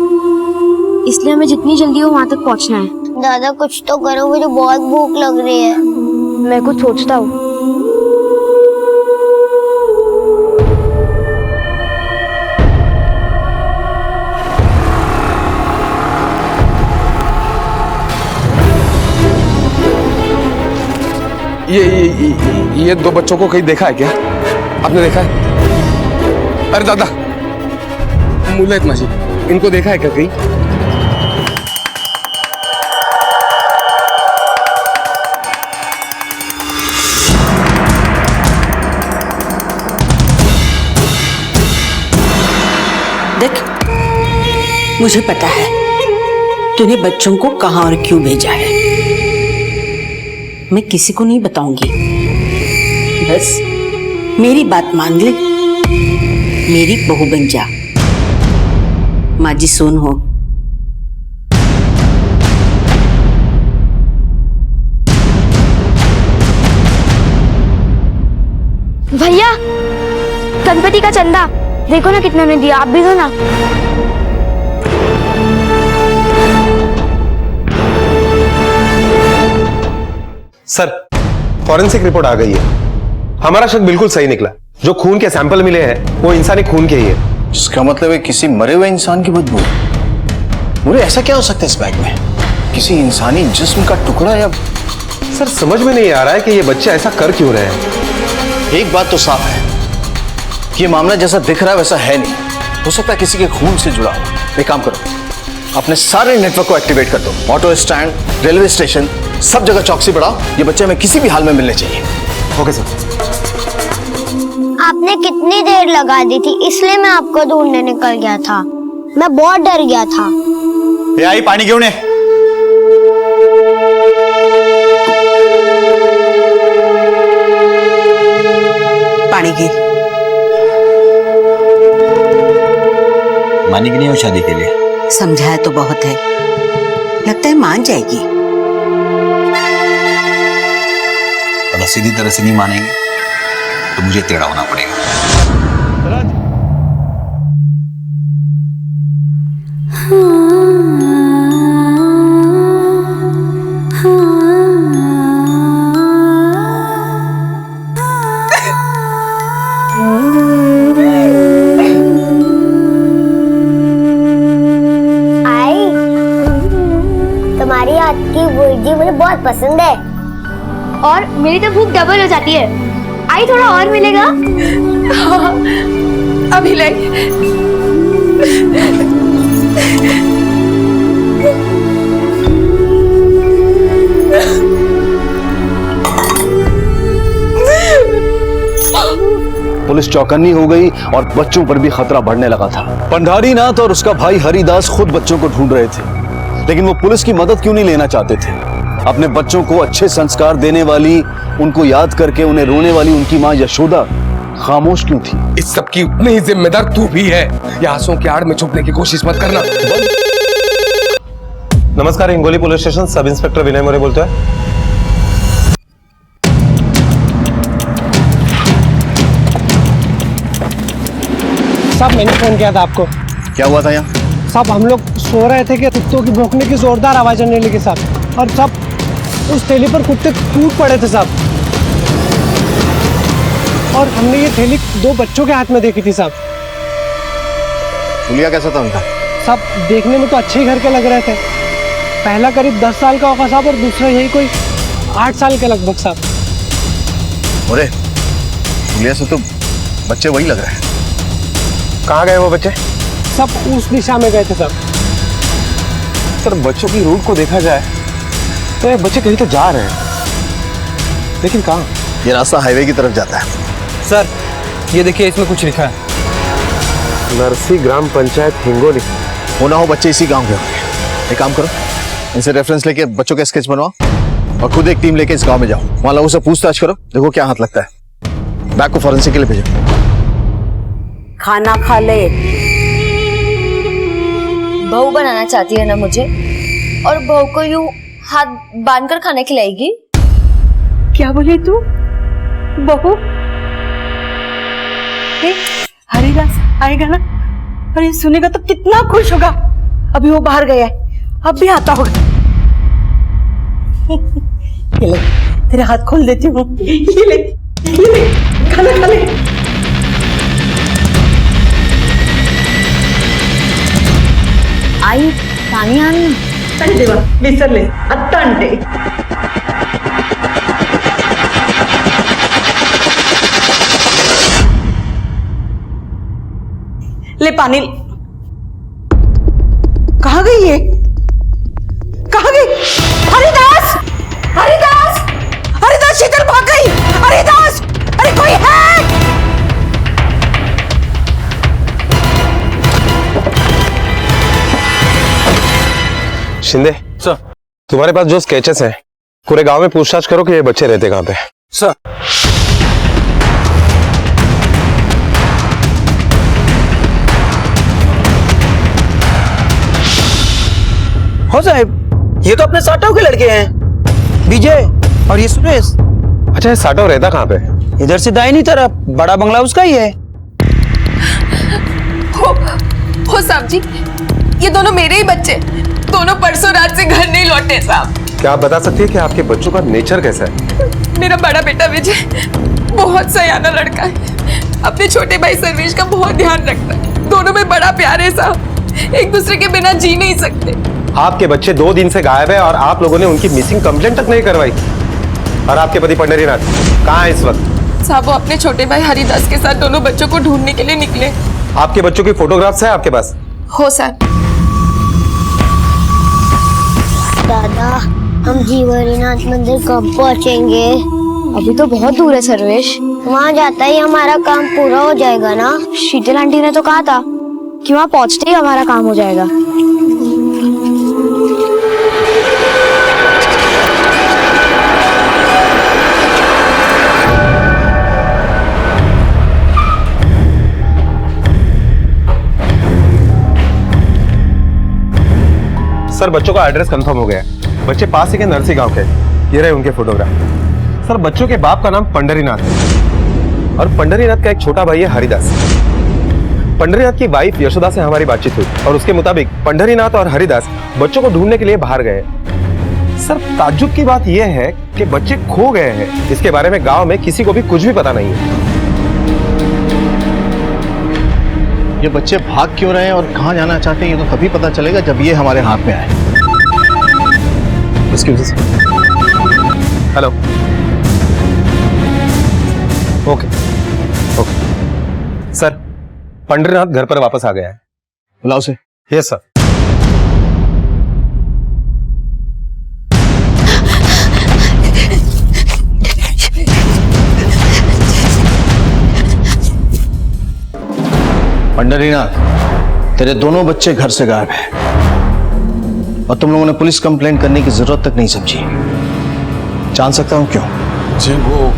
इसलिए हमें जितनी जल्दी हो वहां तक पहुंचना है। दादा कुछ तो करो, मुझे बहुत भूख लग रही है। मैं कुछ सोचता हूँ। ये दो बच्चों को कहीं देखा है क्या? आपने देखा है? अरे दादा, मुल्ला इतना जी, इनको देखा है क्या कहीं? देख, मुझे पता है तूने बच्चों को कहां और क्यों भेजा है। मैं किसी को नहीं बताऊंगी, बस मेरी बात मान ले, मेरी बहू बन जा। माँ जी सुन हो। भैया गणपति का चंदा देखो ना कितना ने दिया, आप भी दो ना। सर, फॉरेंसिक रिपोर्ट आ गई है। हमारा शक बिल्कुल सही निकला। जो खून के सैंपल मिले हैं वो इंसानी खून के ही है। इसका मतलब है किसी मरे हुए इंसान की बदबू। मुझे ऐसा क्या हो सकता है इस बैग में? किसी इंसानी जिस्म का टुकड़ा या? सर, समझ में नहीं आ रहा है कि ये बच्चे ऐसा कर क्यों रहे हैं। एक बात तो साफ है कि ये मामला जैसा दिख रहा है वैसा है नहीं। हो सकता है किसी के खून से जुड़ा हो। एक काम करो, अपने सारे नेटवर्क को एक्टिवेट कर दो। ऑटो स्टैंड, रेलवे स्टेशन, सब जगह चौकसी बढ़ाओ। ये बच्चे हमें किसी भी हाल में मिलने चाहिए। Okay sir. आपने कितनी देर लगा दी थी, इसलिए मैं आपको ढूंढने निकल गया था। मैं बहुत डर गया था। ये आई पानी क्यों ने? पानी की मानी कि नहीं हो शादी के लिए? समझाया तो बहुत है, लगता है मान जाएगी। अगर सीधी तरह से नहीं मानेंगे तो मुझे टेढ़ा होना पड़ेगा। तुम्हारी हाथ की भुर्जी मुझे बहुत पसंद है। और मेरी तो भूख डबल हो जाती है। आई थोड़ा और मिलेगा? अभी लाइए। पुलिस चौकन्नी हो गई और बच्चों पर भी खतरा बढ़ने लगा था। पंडारीनाथ और उसका भाई हरिदास खुद बच्चों को ढूंढ रहे थे, लेकिन वो पुलिस की मदद क्यों नहीं लेना चाहते थे? अपने बच्चों को अच्छे संस्कार देने वाली, उनको याद करके उन्हें रोने वाली उनकी माँ यशोदा खामोश क्यों थी? इस सब की उतनी ही जिम्मेदार तू भी है। ये आंसुओं की आड़ में छुपने की कोशिश मत करना। नमस्कार, Hingoli police station, sub inspector Vinay More बोलते हैं। साहब मैंने फोन किया था आपको। क्या हुआ था यहाँ? साहब हम लोग सो रहे थे कि कुत्तों की भौंकने की जोरदार आवाज आने लगी साहब, और साहब उस थैली पर कुत्ते टूट पड़े थे साहब, और हमने ये थैली 2 बच्चों के हाथ में देखी थी साहब। हुलिया कैसा था उनका? साहब देखने में तो अच्छे ही घर के लग रहे थे। पहला करीब 10 साल का होगा साहब, और दूसरा यही कोई 8 साल के लगभग साहब। अरे हुलिया से तो बच्चे वही लग रहे हैं। कहाँ गए वो बच्चे? सब उस दिशा में गए थे साहब। सर बच्चों की रूट को देखा जाए तो ये बच्चे कहीं तो जा रहे हैं, लेकिन कहाँ? ये रास्ता हाईवे की तरफ जाता है। सर ये देखिए, इसमें कुछ लिखा है। नरसी ग्राम पंचायत हिंगोली। होना हो बच्चे इसी गांव के होंगे। एक काम करो, इनसे रेफरेंस लेके बच्चों के स्केच बनवाओ और खुद एक टीम लेके इस गांव में जाओ। वहां लोगों से पूछताछ करो, देखो क्या हाथ लगता है। बैग को फॉरेंसिक के लिए भेजो। खाना खा ले। बहू बनाना चाहती है ना मुझे, और बहू को यूं हाथ बांधकर खाना खिलाएगी। क्या बोले तू? बहू? हरिदास आएगा ना, और ये सुनेगा तो कितना खुश होगा। अभी वो बाहर गया है, अब भी आता होगा। ये ले, तेरे हाथ खोल देती हूँ। ये ले, खाना खा ले। आई पानी आना। अरे देवा विसर ले, अत्ता अंटे। ले पानी। कहाँ गई ये? कहाँ गई? हरिदास! हरिदास! हरिदास, शीतल भाग गई। हरिदास! अरे कोई है? शिंदे सर, तुम्हारे पास जो स्केचेस हैं पूरे गांव में पूछताछ करो कि ये बच्चे रहते कहाँ पे। सर हो साहब, ये तो अपने साटव के लड़के हैं, विजय और ये सुरेश। अच्छा, ये साटव रहता कहाँ पे? इधर से दाहिनी तरफ, बड़ा बंगला उसका ही है। हो साहब जी, ये दोनों मेरे ही बच्चे, दोनों परसों रात से घर नहीं लौटे साहब। क्या आप बता सकती है कि आपके बच्चों का नेचर कैसा है? मेरा बड़ा बेटा विजय बहुत सयाना लड़का है, अपने छोटे भाई सर्वेश का बहुत ध्यान रखता है। दोनों में बड़ा प्यार है साहब, एक दूसरे के बिना जी नहीं सकते। आपके बच्चे 2 दिन से गायब है और आप लोगों ने उनकी मिसिंग कंप्लेंट तक नहीं करवाई। और आपके पति पंडरीनाथ कहाँ है इस वक्त? साहब वो अपने छोटे भाई हरिदास के साथ दोनों बच्चों को ढूंढने के लिए निकले। आपके बच्चों की फोटोग्राफ्स है आपके पास? हो सर। दादा, हम जीवरीनाथ मंदिर कब पहुँचेंगे? अभी तो बहुत दूर है सर्वेश। वहाँ जाता ही हमारा काम पूरा हो जाएगा ना? शीतल आंटी ने तो कहा था कि वहाँ पहुँचते ही हमारा काम हो जाएगा। सर बच्चों का एड्रेस कंफर्म हो गया है। बच्चे पास ही के नरसी गांव के। ये रहे उनके फोटोग्राफ। सर बच्चों के बाप का नाम पंडरीनाथ है और पंडरीनाथ का एक छोटा भाई है हरिदास। पंडरीनाथ की वाइफ यशोदा से हमारी बातचीत हुई और उसके मुताबिक पंडरीनाथ और हरिदास बच्चों को ढूंढने के लिए बाहर गए। सर ताज्जुब की बात यह है कि बच्चे खो गए हैं। इसके बारे में गांव में किसी को भी कुछ भी पता नहीं है। ये बच्चे भाग क्यों रहे हैं और कहाँ जाना चाहते हैं ये तो तभी पता चलेगा जब ये हमारे हाथ में आए। Hello. Okay okay. Sir Pandharinath घर पर वापस आ गया है। बुलाओ से। Yes sir. पंडरीनाथ, तेरे दोनों बच्चे घर से गायब हैं और तुम लोगों ने पुलिस कंप्लेंट करने की जरूरत तक नहीं समझी। जान सकता हूं क्यों? जी वो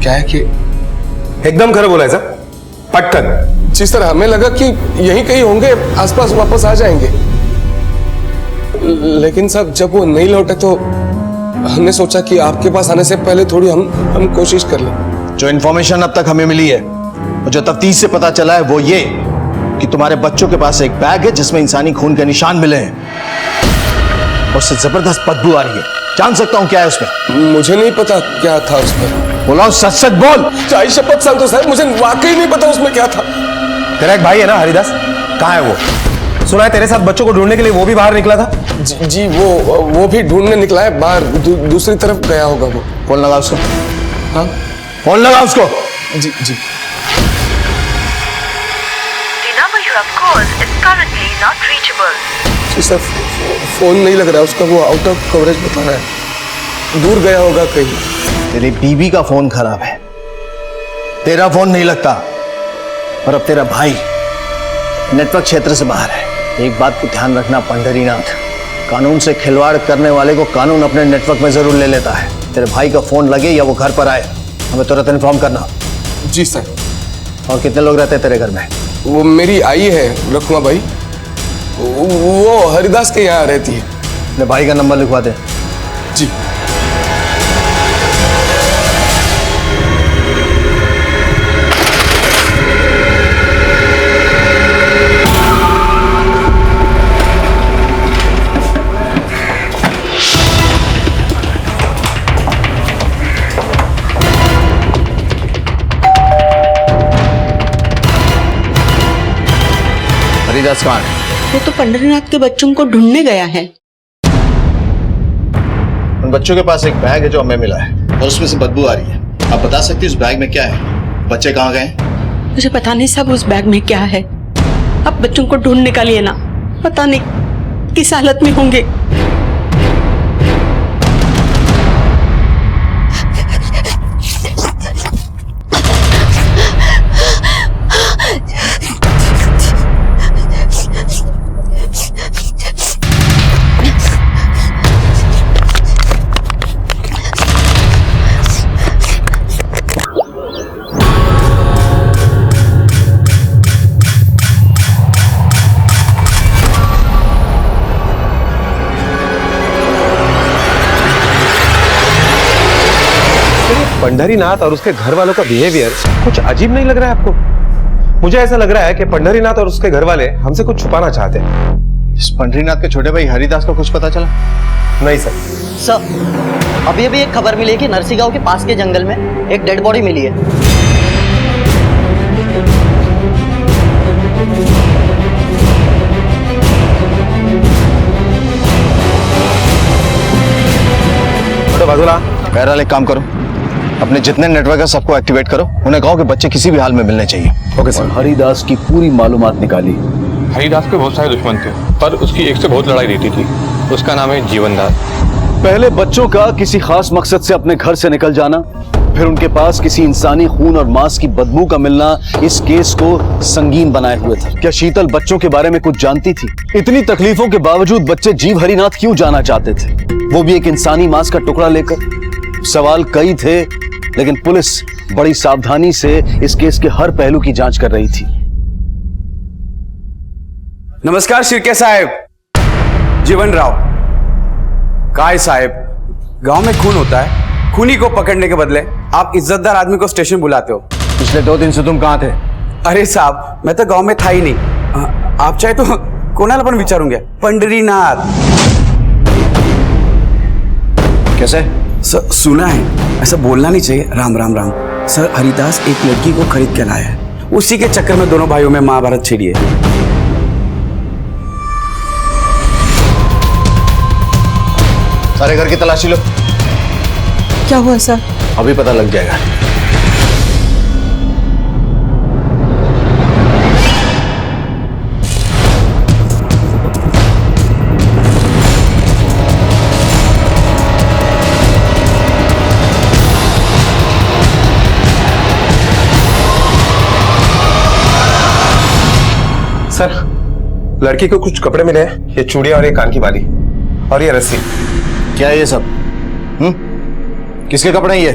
क्या है कि एकदम खरा बोला है सर, पटकन। जिस तरह हमें लगा कि यहीं कहीं होंगे, आसपास वापस आ जाएंगे, लेकिन साहब जब वो नहीं लौटे तो हमने सोचा कि आपके पास आने से पहले थोड़ी हम कोशिश कर लें। जो इन्फॉर्मेशन अब तक हमें मिली है और जो तफ्तीश से पता चला है वो ये कि तुम्हारे बच्चों के पास एक बैग है जिसमें इंसानी खून के निशान मिले हैं और उससे जबरदस्त बदबू आ रही है। जान सकता हूं क्या है उसमें? मुझे नहीं पता क्या था उसमें। बोला सच सच बोल। चाहे शपथ संतोष साहब, मुझे वाकई नहीं पता उसमें क्या था। तेरा एक भाई है ना हरिदास, कहाँ है वो? सुना है तेरे साथ बच्चों को ढूंढने के लिए वो भी बाहर निकला था। जी वो भी ढूंढने निकला है बाहर, दूसरी तरफ गया होगा वो। फोन लगा उसको। हाँ फोन लगा उसको। जी जी। जी सर, फोन नहीं लग रहा है उसका, वो आउट ऑफ कवरेज बता रहा है, दूर गया होगा कहीं। तेरी बीबी का फोन खराब है, तेरा फोन नहीं लगता और अब तेरा भाई नेटवर्क क्षेत्र से बाहर है। एक बात को ध्यान रखना पंडरीनाथ, कानून से खिलवाड़ करने वाले को कानून अपने नेटवर्क में जरूर ले लेता है। तेरे भाई का फोन लगे या वो घर पर आए, हमें तुरंत इन्फॉर्म करना। जी सर। और कितने लोग रहते हैं तेरे घर में? वो मेरी आई है रखुआ भाई, वो हरिदास के यहाँ रहती है। अपने भाई का नंबर लिखवा दे। जी। हरिदास कहाँ है? वो तो पंडरीनाथ के बच्चों को ढूंढने गया है। उन बच्चों के पास एक बैग है जो हमें मिला है और उसमें से बदबू आ रही है। आप बता सकती हैं उस बैग में क्या है? बच्चे कहाँ गए? मुझे पता नहीं साहब उस बैग में क्या है। अब बच्चों को ढूंढ निकालिए ना, पता नहीं किस हालत में होंगे। पंडरीनाथ और उसके घर वालों का बिहेवियर कुछ अजीब नहीं लग रहा है आपको? मुझे ऐसा लग रहा है कि पंडरीनाथ और उसके घर वाले हमसे कुछ छुपाना चाहते हैं। इस पंडरीनाथ के छोटे भाई हरिदास को कुछ पता चला? नहीं सर। सर, अभी अभी एक खबर मिली कि नरसी गांव के पास के जंगल में एक डेड बॉडी मिली है। तो बादुला, बहरहाल एक काम करो, अपने जितने नेटवर्क है सबको एक्टिवेट करो, उन्हें कहो कि बच्चे किसी भी हाल में मिलने चाहिए। Okay sir. हरिदास की पूरी मालूमात निकाली। हरिदास के बहुत सारे दुश्मन थे, पर उसकी एक से बहुत लड़ाई रहती थी। उसका नाम है जीवनदास। पहले बच्चों का किसी खास मकसद से अपने घर से निकल जाना, फिर उनके पास किसी इंसानी खून और मांस की बदबू का मिलना इस केस को संगीन बनाए हुए था। क्या शीतल बच्चों के बारे में कुछ जानती थी? इतनी तकलीफों के बावजूद बच्चे जीव हरिनाथ क्यों जाना चाहते थे, वो भी एक इंसानी मांस का टुकड़ा लेकर? सवाल कई थे, लेकिन पुलिस बड़ी सावधानी से इस केस के हर पहलू की जांच कर रही थी। नमस्कार शिर्के साहब, जीवन राव। काय साहब, गांव में खून होता है, खूनी को पकड़ने के बदले आप इज्जतदार आदमी को स्टेशन बुलाते हो। पिछले 2 दिन से तुम कहां थे? अरे साहब, मैं तो गांव में था ही नहीं। आप चाहे तो कोणाला पण विचारूंगा। पंडरीनाथ। कैसे? सर सुना है, ऐसा बोलना नहीं चाहिए। राम राम राम। सर हरिदास एक लड़की को खरीद के लाया है, उसी के चक्कर में दोनों भाइयों में महाभारत छिड़ी है। सारे घर की तलाशी लो। क्या हुआ सर? अभी पता लग जाएगा। सर, लड़की को कुछ कपड़े मिले हैं, ये चूड़ियां और ये कान की बाली और ये रस्सी। क्या है ये सब? किसके कपड़े हैं ये?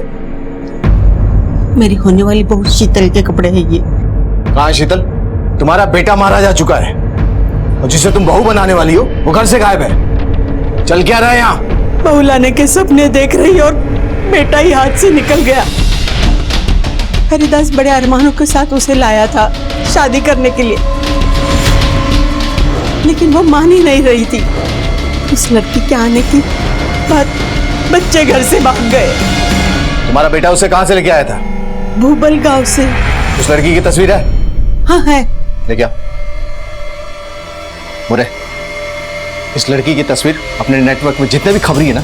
मेरी होने वाली बहू शीतल के कपड़े हैं ये। कहाँ है शीतल? तुम्हारा बेटा मारा जा चुका है और जिसे तुम बहू बनाने वाली हो वो घर से गायब है। चल क्या रहा है यहाँ? बहू लाने के सपने देख रही और बेटा ही हाथ से निकल गया। हरिदास बड़े अरमानों के साथ उसे लाया था शादी करने के लिए, लेकिन वो मान ही नहीं रही थी। उस लड़की के आने की बाद बच्चे घर से भाग गए। तुम्हारा बेटा उसे कहाँ से लेके आया था? भूबल गांव से। उस लड़की की तस्वीर है? हाँ है। लेके आओ। मुरे, इस लड़की की तस्वीर अपने नेटवर्क में जितने भी खबरी है ना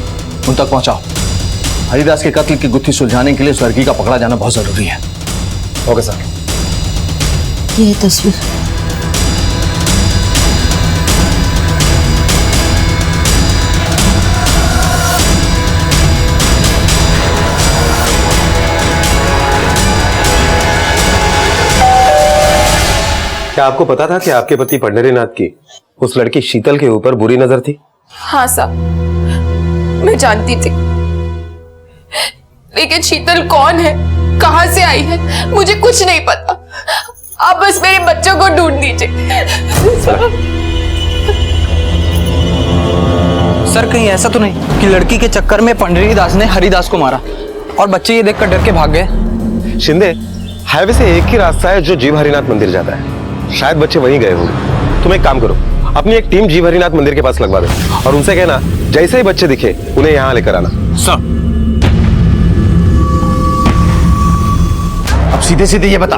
उन तक पहुंचाओ। हरिदास के कत्ल की गुत्थी सुलझाने के लिए उस लड़की का पकड़ा जाना बहुत जरूरी है। Okay sir. ये तस्वीर क्या आपको पता था कि आपके पति पंढरीनाथ की उस लड़की शीतल के ऊपर बुरी नजर थी? हाँ साहब, मैं जानती थी, लेकिन शीतल कौन है, कहां से आई है, मुझे कुछ नहीं पता। आप बस मेरे बच्चों को ढूंढ दीजिए। सर, कहीं ऐसा तो नहीं कि लड़की के चक्कर में पंढरीदास ने हरिदास को मारा और बच्चे ये देखकर डर के भाग गए? शिंदे, हाईवे से एक ही रास्ता है जो जीव हरिनाथ मंदिर जाता है। शायद बच्चे वहीं गए होंगे। तुम एक काम करो, अपनी एक टीम जीव हरिनाथ मंदिर के पास लगवा दो और उनसे कहना जैसे ही बच्चे दिखे उन्हें यहाँ लेकर आना। सर, अब सीधे सीधे ये बता,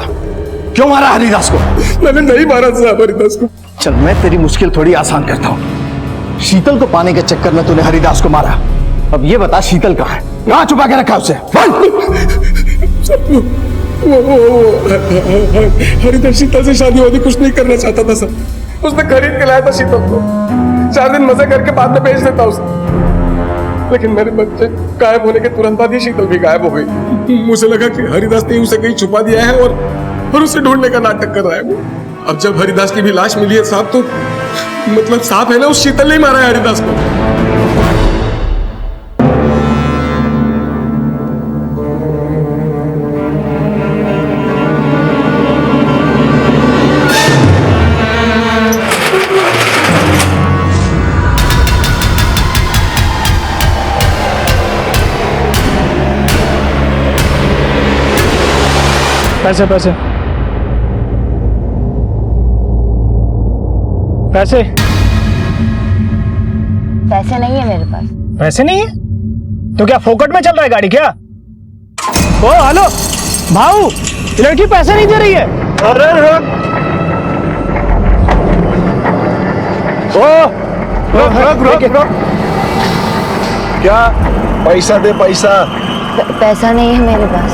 क्यों मारा हरिदास को? मैंने नहीं मारा साहब हरिदास को। चल, मैं तेरी मुश्किल थोड़ी आसान करता हूँ। शीतल को पाने के चक्कर में तूने हरिदास को मारा। अब ये बता, शीतल कहाँ है? कहाँ छुपा के रखा उसे? हरिदास शीतल से शादी वादी कुछ नहीं करना चाहता था सर। उसने खरीद के लाया था शीतल को, 4 दिन मजे करके बाद में बेच देता उसे। लेकिन मेरे बच्चे गायब होने के तुरंत बाद ही शीतल भी गायब हो गई। मुझे लगा कि हरिदास ने उसे कहीं छुपा दिया है और उसे ढूंढने का नाटक कर रहा है वो। अब जब हरिदास की भी लाश मिली है साहब, तो मतलब साफ है ना उस शीतल ने ही मारा है हरिदास को। पैसे पैसे पैसे पैसे नहीं है मेरे पास। पैसे नहीं है तो क्या फोकट में चल रहा है गाड़ी क्या? ओ हेलो भाऊ, ये लड़की पैसे नहीं दे रही है। अरे रुक। क्या? पैसा दे, पैसा। पैसा नहीं है मेरे पास।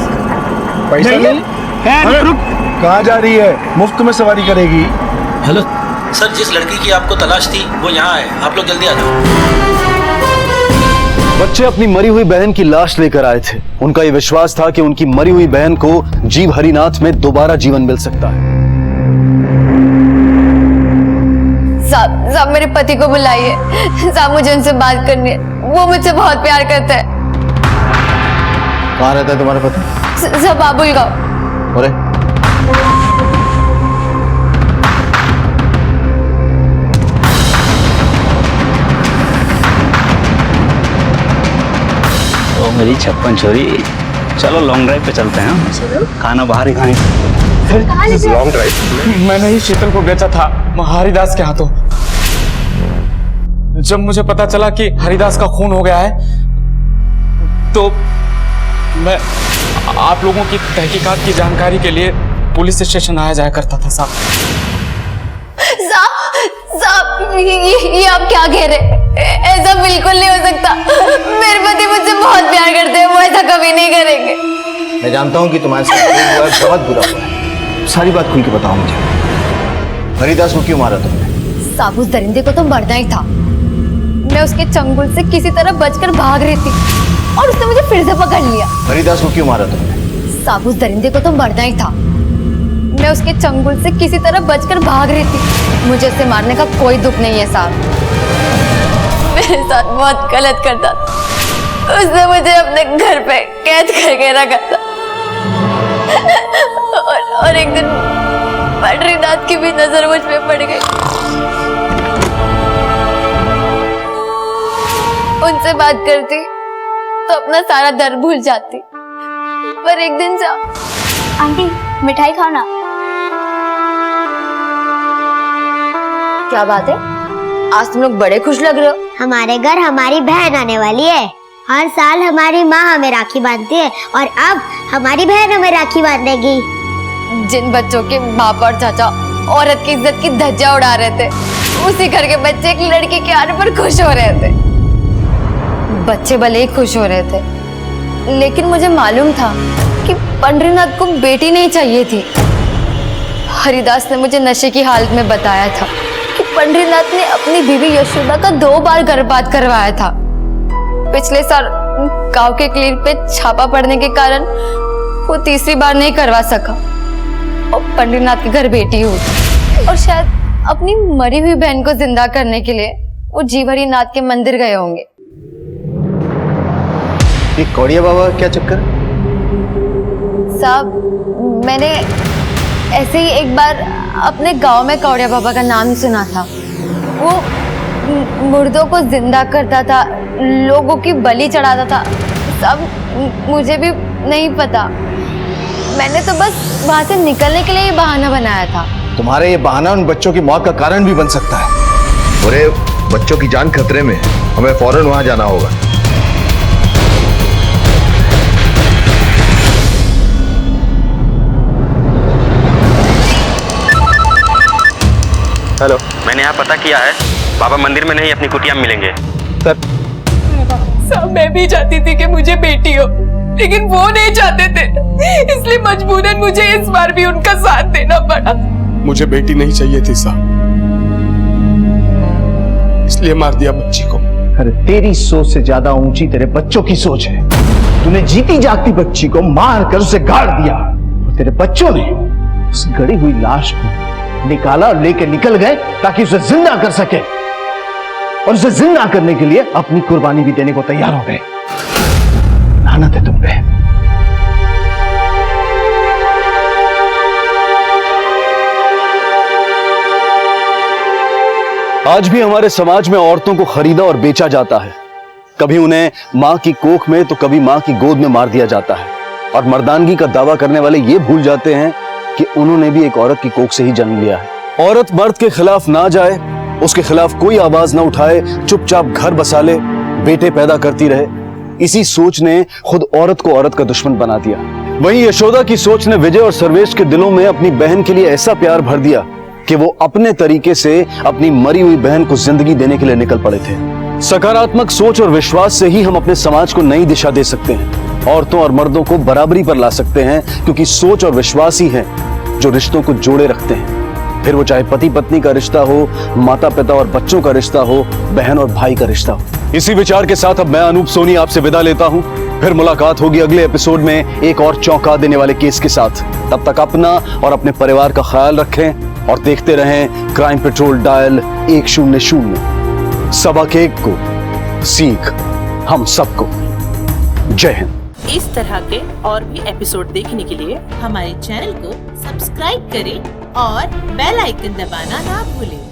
पैसा नहीं? अरे रुक, कहाँ जा रही है? मुफ्त में सवारी करेगी। हेलो सर, जिस लड़की की आपको तलाश थी वो यहाँ है, आप लोग जल्दी आ जाओ। बच्चे अपनी मरी हुई बहन की लाश लेकर आए थे। उनका यह विश्वास था कि उनकी मरी हुई बहन को जीव हरिनाथ में दोबारा जीवन मिल सकता है। साहब, मेरे पति को बुलाइए। साहब, मुझे उनसे बात करनी है, वो मुझसे बहुत प्यार करता है। कहाँ रहता है तुम्हारा पति? सब बाबुल गाँव। अरे ओ मेरी 56 छोरी, चलो लॉन्ग ड्राइव पे चलते हैं। चलो, खाना बाहर ही खाएंगे। Long drive? मैंने ही शीतल को बेचा था हरिदास के हाथों। जब मुझे पता चला कि हरिदास का खून हो गया है तो मैं आप लोगों की तहकीकात की जानकारी के लिए पुलिस स्टेशन आया जाया करता था साहब। साहब, ये आप क्या कह रहे? ऐसा बिल्कुल नहीं हो सकता। मेरे पति मुझसे बहुत प्यार करते हैं, वो ऐसा कभी नहीं करेंगे। मैं जानता हूँ कि तुम्हारे साथ बहुत बुरा हुआ है। सारी बात खुल के बताओ मुझे। हरिदास को क्यों मारा तुमने? साहब, उस दरिंदे को तो मरना ही था। मैं उसके चंगुल से किसी तरह बचकर भाग रही थी और उसने मुझे फिर से पकड़ लिया। हरिदास को क्यों मारा तुमने? साहब, उस दरिंदे को तो मरना ही था। मैं उसके चंगुल से किसी तरह बचकर भाग रही थी। मुझे उसे मारने का कोई दुख नहीं है साहब, मेरे साथ बहुत गलत करता था। उसने मुझे अपने घर पे कैद करके रखा था और एक दिन पंडरीनाथ की भी नजर मुझ पे पड़ गई। उनसे बात करती तो अपना सारा दर्द भूल जाती, पर एक दिन से आंटी मिठाई खाओ ना। क्या बात है, आज तुम लोग बड़े खुश लग रहे हो। हमारे घर हमारी बहन आने वाली है। हर साल हमारी माँ हमें राखी बांधती है और अब हमारी बहन हमें राखी बांधेगी। जिन बच्चों के बाप और चाचा औरत की इज्जत की धज्जियां उड़ा रहे थे, उसी घर के बच्चे एक लड़की के आने पर खुश हो रहे थे। बच्चे भले ही खुश हो रहे थे, लेकिन मुझे मालूम था कि पंडरीनाथ को बेटी नहीं चाहिए थी। हरिदास ने मुझे नशे की हालत में बताया था कि पंडरीनाथ ने अपनी बीवी यशोदा का 2 बार गर्भपात करवाया था। पिछले साल गांव के क्लिनिक पे छापा पड़ने के कारण वो तीसरी बार नहीं करवा सका और पंडरीनाथ के घर बेटी हुई। और शायद अपनी मरी हुई बहन को जिंदा करने के लिए वो जीवहरीनाथ के मंदिर गए होंगे। ये कौड़िया बाबा क्या चक्कर? साहब, मैंने ऐसे ही एक बार अपने गांव में कौड़िया बाबा का नाम सुना था। वो मुर्दों को जिंदा करता था, लोगों की बलि चढ़ाता था। सब मुझे भी नहीं पता, मैंने तो बस वहां से निकलने के लिए ही बहाना बनाया था। तुम्हारे ये बहाना उन बच्चों की मौत का कारण भी बन सकता है। अरे बच्चों की जान खतरे में, हमें फौरन वहां जाना होगा। हेलो, मैंने यहाँ पता किया है, बाबा मंदिर में नहीं अपनी कुटिया में मिलेंगे। सर सब मैं भी चाहती थी कि मुझे बेटी हो, लेकिन वो नहीं चाहते थे, इसलिए मजबूरन मुझे इस बार भी उनका साथ देना पड़ा। मुझे बेटी नहीं चाहिए थी साहब, इसलिए मार दिया बच्ची को। अरे तेरी सोच से ज्यादा ऊंची तेरे बच्चों की सोच है। तूने जीती जागती बच्ची को मार कर उसे गाड़ दिया और तेरे बच्चों ने उस गड़ी हुई लाश को निकाला और लेके निकल गए ताकि उसे जिंदा कर सके, और उसे जिंदा करने के लिए अपनी कुर्बानी भी देने को तैयार हो गए। लानत है तुम पे। आज भी हमारे समाज में औरतों को खरीदा और बेचा जाता है। कभी उन्हें मां की कोख में तो कभी मां की गोद में मार दिया जाता है, और मर्दानगी का दावा करने वाले ये भूल जाते हैं कि उन्होंने भी एक औरत की कोख से ही जन्म लिया है। औरत मर्द के खिलाफ ना जाए, उसके खिलाफ कोई आवाज ना उठाए, चुपचाप घर बसा ले, बेटे पैदा करती रहे, इसी सोच ने खुद औरत को औरत का दुश्मन बना दिया। वहीं यशोदा की सोच ने विजय और सर्वेश के दिलों में अपनी बहन के लिए ऐसा प्यार भर दिया कि वो अपने तरीके से अपनी मरी हुई बहन को जिंदगी देने के लिए निकल पड़े थे। सकारात्मक सोच और विश्वास से ही हम अपने समाज को नई दिशा दे सकते हैं, औरतों और मर्दों को बराबरी पर ला सकते हैं, क्योंकि सोच और विश्वास ही है जो रिश्तों को जोड़े रखते हैं। फिर वो चाहे पति पत्नी का रिश्ता हो, माता पिता और बच्चों का रिश्ता हो, बहन और भाई का रिश्ता हो। इसी विचार के साथ अब मैं अनूप सोनी आपसे विदा लेता हूं। फिर मुलाकात होगी अगले एपिसोड में एक और चौंका देने वाले केस के साथ। तब तक अपना और अपने परिवार का ख्याल रखें और देखते रहें क्राइम पेट्रोल डायल 100। सबक एक को सीख हम सबको। जय हिंद। इस तरह के और भी एपिसोड देखने के लिए हमारे चैनल को सब्सक्राइब करें और बेल आइकन दबाना ना भूलें।